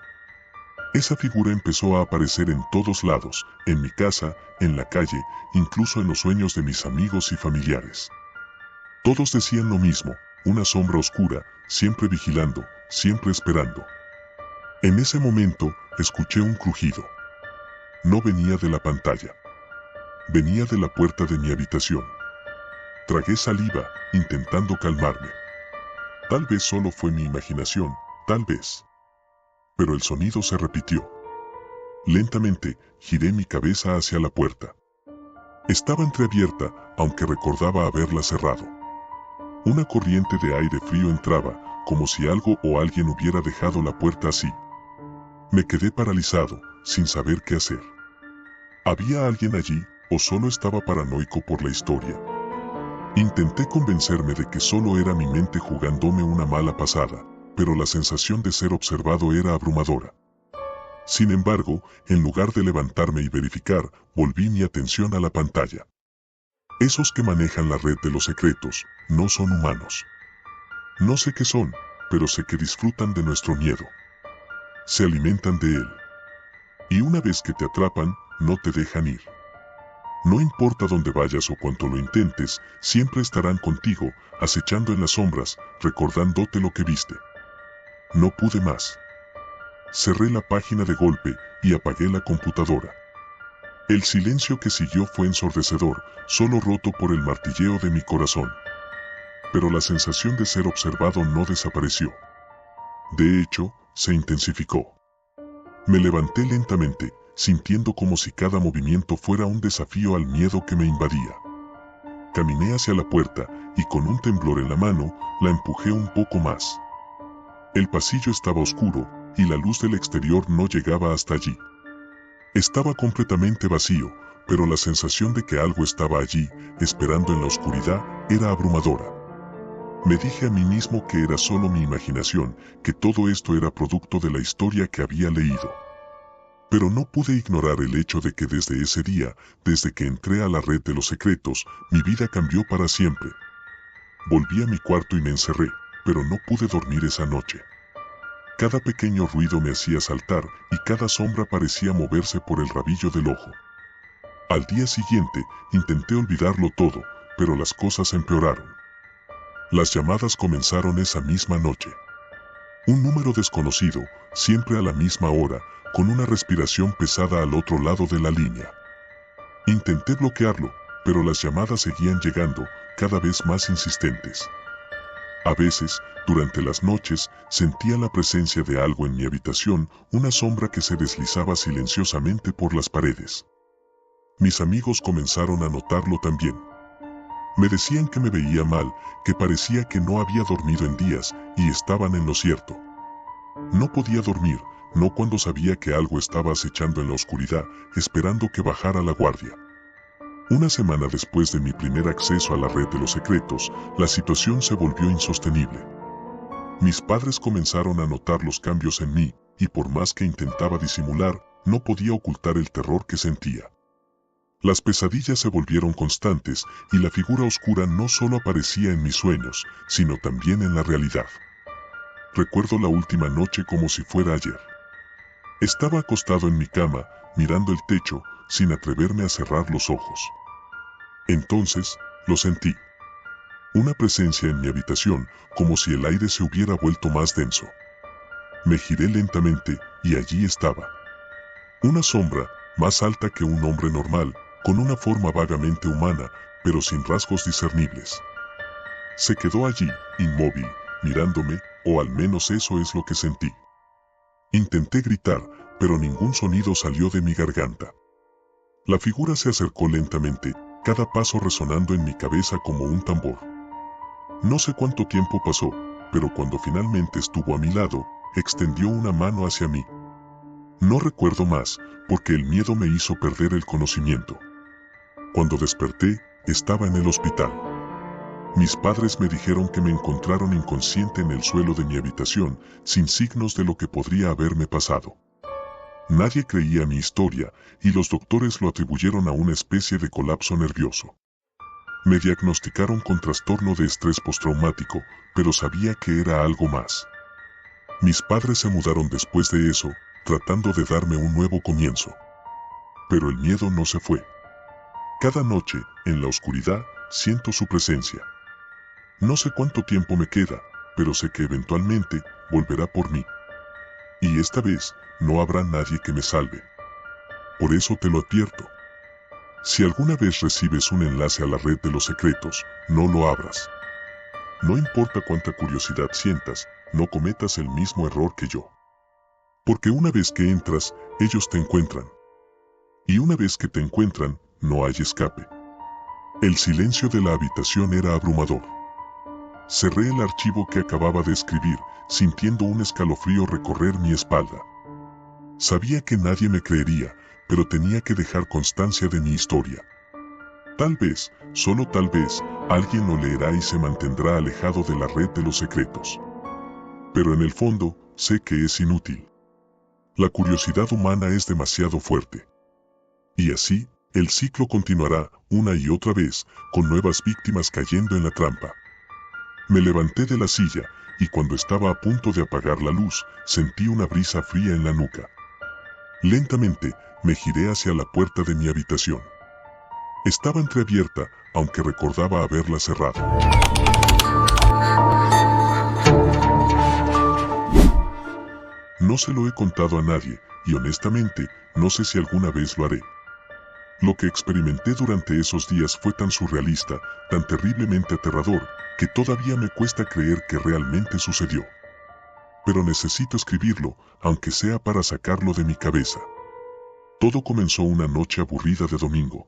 S1: Esa figura empezó a aparecer en todos lados, en mi casa, en la calle, incluso en los sueños de mis amigos y familiares. Todos decían lo mismo, una sombra oscura, siempre vigilando, siempre esperando. En ese momento, escuché un crujido. No venía de la pantalla. Venía de la puerta de mi habitación. Tragué saliva, intentando calmarme. Tal vez solo fue mi imaginación, tal vez. Pero el sonido se repitió. Lentamente, giré mi cabeza hacia la puerta. Estaba entreabierta, aunque recordaba haberla cerrado. Una corriente de aire frío entraba, como si algo o alguien hubiera dejado la puerta así. Me quedé paralizado, sin saber qué hacer. ¿Había alguien allí, o solo estaba paranoico por la historia? Intenté convencerme de que solo era mi mente jugándome una mala pasada, pero la sensación de ser observado era abrumadora. Sin embargo, en lugar de levantarme y verificar, volví mi atención a la pantalla. Esos que manejan la red de los secretos, no son humanos. No sé qué son, pero sé que disfrutan de nuestro miedo. Se alimentan de él. Y una vez que te atrapan, no te dejan ir. No importa dónde vayas o cuánto lo intentes, siempre estarán contigo, acechando en las sombras, recordándote lo que viste. No pude más. Cerré la página de golpe y apagué la computadora. El silencio que siguió fue ensordecedor, solo roto por el martilleo de mi corazón. Pero la sensación de ser observado no desapareció. De hecho, se intensificó. Me levanté lentamente, sintiendo como si cada movimiento fuera un desafío al miedo que me invadía. Caminé hacia la puerta y con un temblor en la mano, la empujé un poco más. El pasillo estaba oscuro y la luz del exterior no llegaba hasta allí. Estaba completamente vacío, pero la sensación de que algo estaba allí, esperando en la oscuridad, era abrumadora. Me dije a mí mismo que era solo mi imaginación, que todo esto era producto de la historia que había leído. Pero no pude ignorar el hecho de que desde ese día, desde que entré a la red de los secretos, mi vida cambió para siempre. Volví a mi cuarto y me encerré, pero no pude dormir esa noche. Cada pequeño ruido me hacía saltar y cada sombra parecía moverse por el rabillo del ojo. Al día siguiente, intenté olvidarlo todo, pero las cosas empeoraron. Las llamadas comenzaron esa misma noche. Un número desconocido, siempre a la misma hora, con una respiración pesada al otro lado de la línea. Intenté bloquearlo, pero las llamadas seguían llegando, cada vez más insistentes. A veces, durante las noches, sentía la presencia de algo en mi habitación, una sombra que se deslizaba silenciosamente por las paredes. Mis amigos comenzaron a notarlo también. Me decían que me veía mal, que parecía que no había dormido en días, y estaban en lo cierto. No podía dormir, no cuando sabía que algo estaba acechando en la oscuridad, esperando que bajara la guardia. Una semana después de mi primer acceso a la red de los secretos, la situación se volvió insostenible. Mis padres comenzaron a notar los cambios en mí, y por más que intentaba disimular, no podía ocultar el terror que sentía. Las pesadillas se volvieron constantes y la figura oscura no solo aparecía en mis sueños, sino también en la realidad. Recuerdo la última noche como si fuera ayer. Estaba acostado en mi cama, mirando el techo, sin atreverme a cerrar los ojos. Entonces, lo sentí. Una presencia en mi habitación, como si el aire se hubiera vuelto más denso. Me giré lentamente, y allí estaba. Una sombra, más alta que un hombre normal, con una forma vagamente humana, pero sin rasgos discernibles. Se quedó allí, inmóvil, mirándome, o al menos eso es lo que sentí. Intenté gritar, pero ningún sonido salió de mi garganta. La figura se acercó lentamente, cada paso resonando en mi cabeza como un tambor. No sé cuánto tiempo pasó, pero cuando finalmente estuvo a mi lado, extendió una mano hacia mí. No recuerdo más, porque el miedo me hizo perder el conocimiento. Cuando desperté, estaba en el hospital. Mis padres me dijeron que me encontraron inconsciente en el suelo de mi habitación, sin signos de lo que podría haberme pasado. Nadie creía mi historia, y los doctores lo atribuyeron a una especie de colapso nervioso. Me diagnosticaron con trastorno de estrés postraumático, pero sabía que era algo más. Mis padres se mudaron después de eso, tratando de darme un nuevo comienzo. Pero el miedo no se fue. Cada noche, en la oscuridad, siento su presencia. No sé cuánto tiempo me queda, pero sé que eventualmente volverá por mí. Y esta vez, no habrá nadie que me salve. Por eso te lo advierto. Si alguna vez recibes un enlace a la red de los secretos, no lo abras. No importa cuánta curiosidad sientas, no cometas el mismo error que yo. Porque una vez que entras, ellos te encuentran. Y una vez que te encuentran, no hay escape. El silencio de la habitación era abrumador. Cerré el archivo que acababa de escribir, sintiendo un escalofrío recorrer mi espalda. Sabía que nadie me creería, pero tenía que dejar constancia de mi historia. Tal vez, solo tal vez, alguien lo leerá y se mantendrá alejado de la red de los secretos. Pero en el fondo, sé que es inútil. La curiosidad humana es demasiado fuerte. Y así, el ciclo continuará, una y otra vez, con nuevas víctimas cayendo en la trampa. Me levanté de la silla, y cuando estaba a punto de apagar la luz, sentí una brisa fría en la nuca. Lentamente, me giré hacia la puerta de mi habitación. Estaba entreabierta, aunque recordaba haberla cerrado. No se lo he contado a nadie, y honestamente, no sé si alguna vez lo haré. Lo que experimenté durante esos días fue tan surrealista, tan terriblemente aterrador, que todavía me cuesta creer que realmente sucedió. Pero necesito escribirlo, aunque sea para sacarlo de mi cabeza. Todo comenzó una noche aburrida de domingo.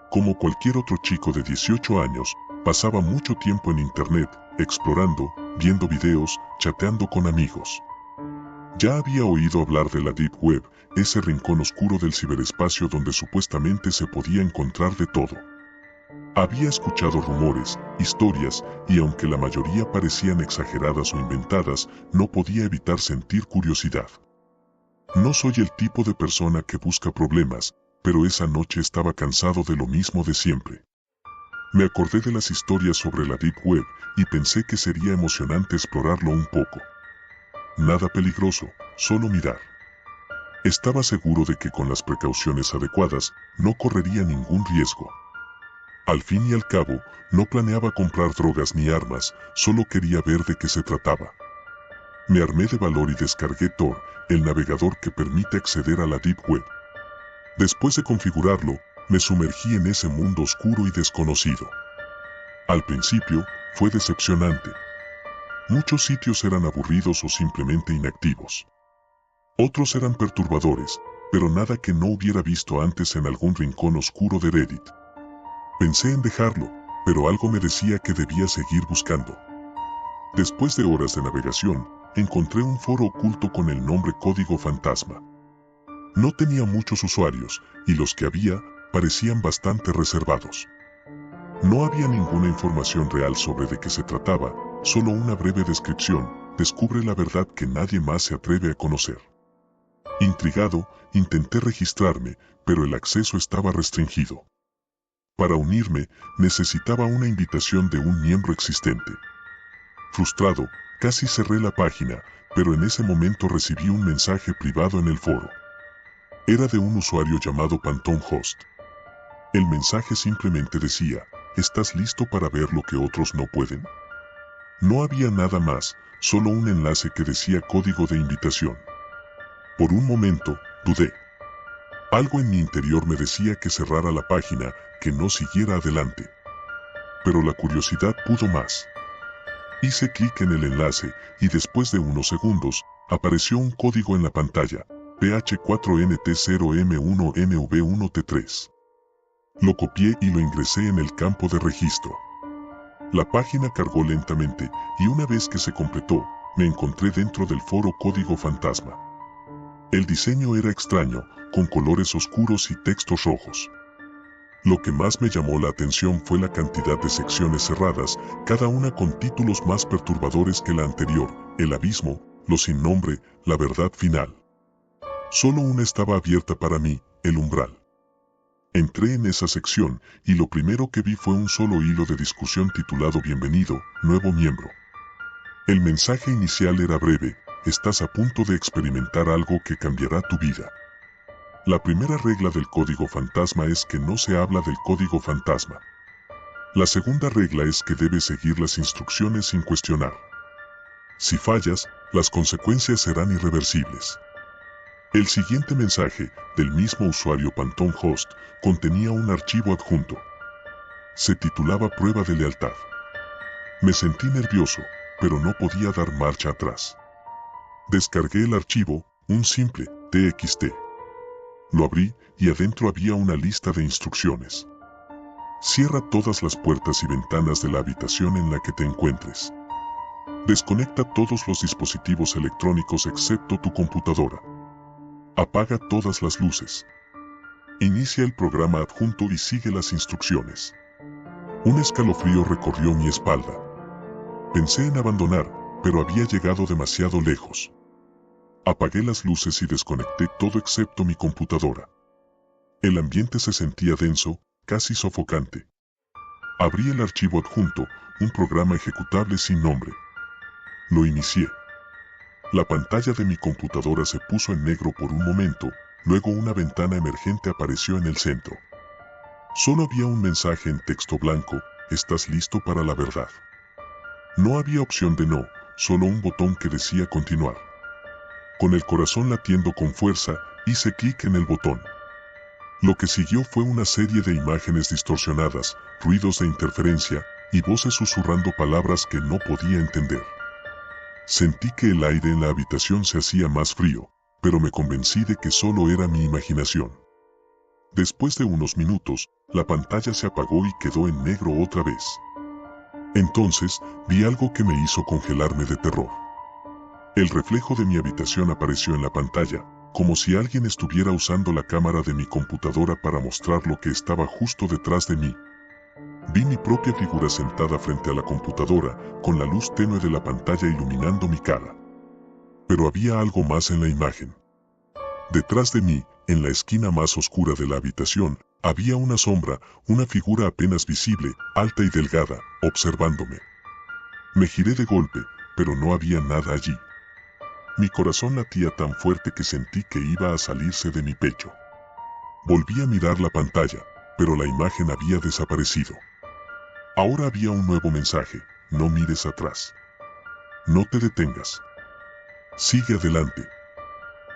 S1: Como cualquier otro chico de 18 años, pasaba mucho tiempo en internet, explorando, viendo videos, chateando con amigos. Ya había oído hablar de la Deep Web, ese rincón oscuro del ciberespacio donde supuestamente se podía encontrar de todo. Había escuchado rumores, historias, y aunque la mayoría parecían exageradas o inventadas, no podía evitar sentir curiosidad. No soy el tipo de persona que busca problemas, pero esa noche estaba cansado de lo mismo de siempre. Me acordé de las historias sobre la Deep Web y pensé que sería emocionante explorarlo un poco. Nada peligroso, solo mirar. Estaba seguro de que con las precauciones adecuadas, no correría ningún riesgo. Al fin y al cabo, no planeaba comprar drogas ni armas, solo quería ver de qué se trataba. Me armé de valor y descargué Tor, el navegador que permite acceder a la Deep Web. Después de configurarlo, me sumergí en ese mundo oscuro y desconocido. Al principio, fue decepcionante. Muchos sitios eran aburridos o simplemente inactivos. Otros eran perturbadores, pero nada que no hubiera visto antes en algún rincón oscuro de Reddit. Pensé en dejarlo, pero algo me decía que debía seguir buscando. Después de horas de navegación, encontré un foro oculto con el nombre Código Fantasma. No tenía muchos usuarios, y los que había, parecían bastante reservados. No había ninguna información real sobre de qué se trataba, solo una breve descripción: descubre la verdad que nadie más se atreve a conocer. Intrigado, intenté registrarme, pero el acceso estaba restringido. Para unirme, necesitaba una invitación de un miembro existente. Frustrado, casi cerré la página, pero en ese momento recibí un mensaje privado en el foro. Era de un usuario llamado Phantom Host. El mensaje simplemente decía, ¿estás listo para ver lo que otros no pueden? No había nada más, solo un enlace que decía código de invitación. Por un momento, dudé. Algo en mi interior me decía que cerrara la página, que no siguiera adelante. Pero la curiosidad pudo más. Hice clic en el enlace, y después de unos segundos, apareció un código en la pantalla, PH4NT0M1NV1T3. Lo copié y lo ingresé en el campo de registro. La página cargó lentamente, y una vez que se completó, me encontré dentro del foro Código Fantasma. El diseño era extraño, con colores oscuros y textos rojos. Lo que más me llamó la atención fue la cantidad de secciones cerradas, cada una con títulos más perturbadores que la anterior: El abismo, Lo sin nombre, La verdad final. Solo una estaba abierta para mí: El umbral. Entré en esa sección, y lo primero que vi fue un solo hilo de discusión titulado Bienvenido, nuevo miembro. El mensaje inicial era breve: estás a punto de experimentar algo que cambiará tu vida. La primera regla del código fantasma es que no se habla del código fantasma. La segunda regla es que debes seguir las instrucciones sin cuestionar. Si fallas, las consecuencias serán irreversibles. El siguiente mensaje, del mismo usuario Phantom Host, contenía un archivo adjunto. Se titulaba Prueba de lealtad. Me sentí nervioso, pero no podía dar marcha atrás. Descargué el archivo, un simple TXT. Lo abrí, y adentro había una lista de instrucciones. Cierra todas las puertas y ventanas de la habitación en la que te encuentres. Desconecta todos los dispositivos electrónicos excepto tu computadora. Apaga todas las luces. Inicia el programa adjunto y sigue las instrucciones. Un escalofrío recorrió mi espalda. Pensé en abandonar, pero había llegado demasiado lejos. Apagué las luces y desconecté todo excepto mi computadora. El ambiente se sentía denso, casi sofocante. Abrí el archivo adjunto, un programa ejecutable sin nombre. Lo inicié. La pantalla de mi computadora se puso en negro por un momento, luego una ventana emergente apareció en el centro. Solo había un mensaje en texto blanco: ¿estás listo para la verdad? No había opción de no, solo un botón que decía continuar. Con el corazón latiendo con fuerza, hice clic en el botón. Lo que siguió fue una serie de imágenes distorsionadas, ruidos de interferencia, y voces susurrando palabras que no podía entender. Sentí que el aire en la habitación se hacía más frío, pero me convencí de que solo era mi imaginación. Después de unos minutos, la pantalla se apagó y quedó en negro otra vez. Entonces, vi algo que me hizo congelarme de terror. El reflejo de mi habitación apareció en la pantalla, como si alguien estuviera usando la cámara de mi computadora para mostrar lo que estaba justo detrás de mí. Vi mi propia figura sentada frente a la computadora, con la luz tenue de la pantalla iluminando mi cara. Pero había algo más en la imagen. Detrás de mí, en la esquina más oscura de la habitación, había una sombra, una figura apenas visible, alta y delgada, observándome. Me giré de golpe, pero no había nada allí. Mi corazón latía tan fuerte que sentí que iba a salirse de mi pecho. Volví a mirar la pantalla, pero la imagen había desaparecido. Ahora había un nuevo mensaje: no mires atrás. No te detengas. Sigue adelante.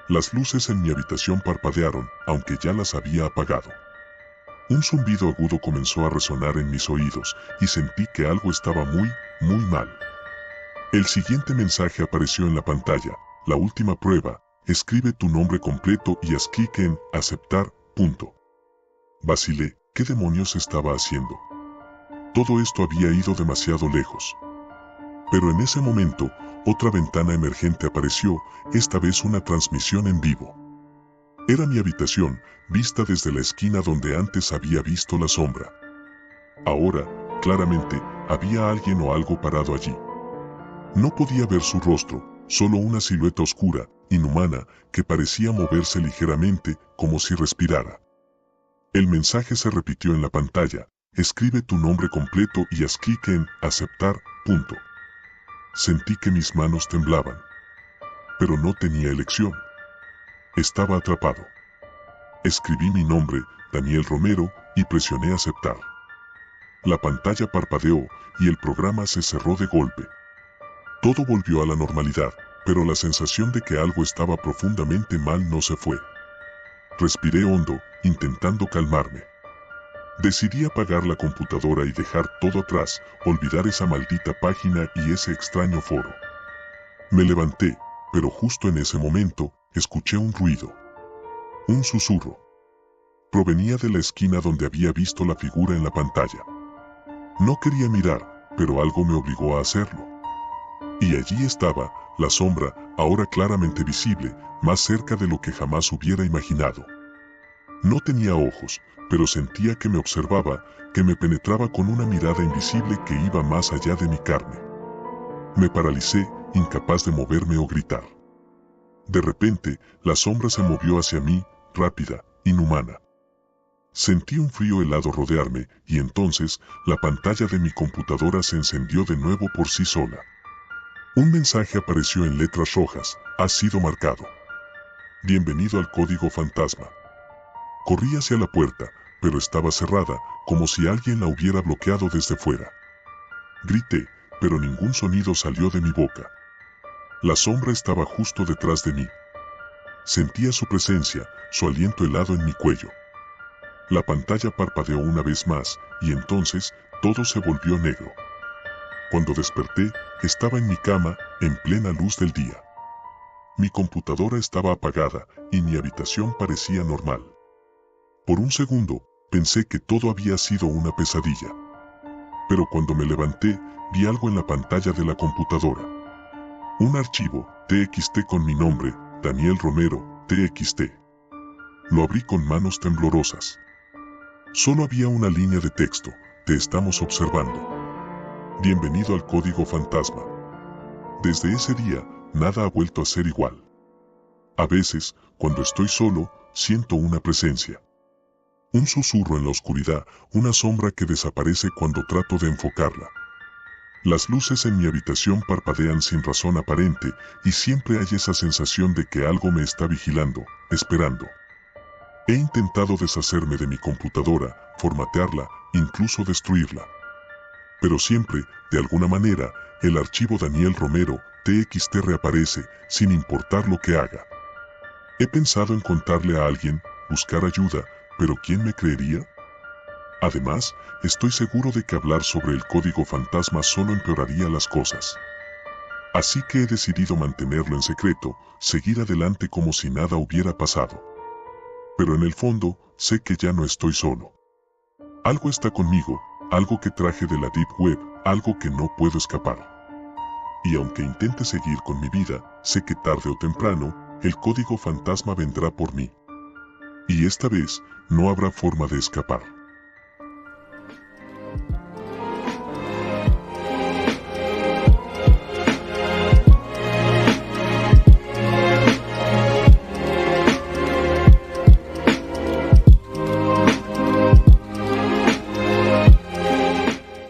S1: Las luces en mi habitación parpadearon, aunque ya las había apagado. Un zumbido agudo comenzó a resonar en mis oídos, y sentí que algo estaba muy mal. El siguiente mensaje apareció en la pantalla: la última prueba, escribe tu nombre completo y haz clic en aceptar, punto. Vacilé, ¿qué demonios estaba haciendo? Todo esto había ido demasiado lejos. Pero en ese momento, otra ventana emergente apareció, esta vez una transmisión en vivo. Era mi habitación, vista desde la esquina donde antes había visto la sombra. Ahora, claramente, había alguien o algo parado allí. No podía ver su rostro, solo una silueta oscura, inhumana, que parecía moverse ligeramente, como si respirara. El mensaje se repitió en la pantalla: escribe tu nombre completo y haz clic en aceptar, punto. Sentí que mis manos temblaban. Pero no tenía elección. Estaba atrapado. Escribí mi nombre, Daniel Romero, y presioné aceptar. La pantalla parpadeó y el programa se cerró de golpe. Todo volvió a la normalidad, pero la sensación de que algo estaba profundamente mal no se fue. Respiré hondo, intentando calmarme. Decidí apagar la computadora y dejar todo atrás, olvidar esa maldita página y ese extraño foro. Me levanté, pero justo en ese momento, escuché un ruido. Un susurro. Provenía de la esquina donde había visto la figura en la pantalla. No quería mirar, pero algo me obligó a hacerlo. Y allí estaba, la sombra, ahora claramente visible, más cerca de lo que jamás hubiera imaginado. No tenía ojos, pero sentía que me observaba, que me penetraba con una mirada invisible que iba más allá de mi carne. Me paralicé, incapaz de moverme o gritar. De repente, la sombra se movió hacia mí, rápida, inhumana. Sentí un frío helado rodearme, y entonces, la pantalla de mi computadora se encendió de nuevo por sí sola. Un mensaje apareció en letras rojas: has sido marcado. Bienvenido al código fantasma. Corrí hacia la puerta, pero estaba cerrada, como si alguien la hubiera bloqueado desde fuera. Grité, pero ningún sonido salió de mi boca. La sombra estaba justo detrás de mí. Sentía su presencia, su aliento helado en mi cuello. La pantalla parpadeó una vez más, y entonces, todo se volvió negro. Cuando desperté, estaba en mi cama, en plena luz del día. Mi computadora estaba apagada, y mi habitación parecía normal. Por un segundo, pensé que todo había sido una pesadilla. Pero cuando me levanté, vi algo en la pantalla de la computadora. Un archivo, TXT con mi nombre, Daniel Romero, TXT. Lo abrí con manos temblorosas. Solo había una línea de texto: te estamos observando. Bienvenido al código fantasma. Desde ese día, nada ha vuelto a ser igual. A veces, cuando estoy solo, siento una presencia. Un susurro en la oscuridad, una sombra que desaparece cuando trato de enfocarla. Las luces en mi habitación parpadean sin razón aparente, y siempre hay esa sensación de que algo me está vigilando, esperando. He intentado deshacerme de mi computadora, formatearla, incluso destruirla. Pero siempre, de alguna manera, el archivo Daniel Romero, TXT reaparece, sin importar lo que haga. He pensado en contarle a alguien, buscar ayuda, pero ¿quién me creería? Además, estoy seguro de que hablar sobre el código fantasma solo empeoraría las cosas. Así que he decidido mantenerlo en secreto, seguir adelante como si nada hubiera pasado. Pero en el fondo, sé que ya no estoy solo. Algo está conmigo, algo que traje de la Deep Web, algo que no puedo escapar. Y aunque intente seguir con mi vida, sé que tarde o temprano, el código fantasma vendrá por mí. Y esta vez, no habrá forma de escapar.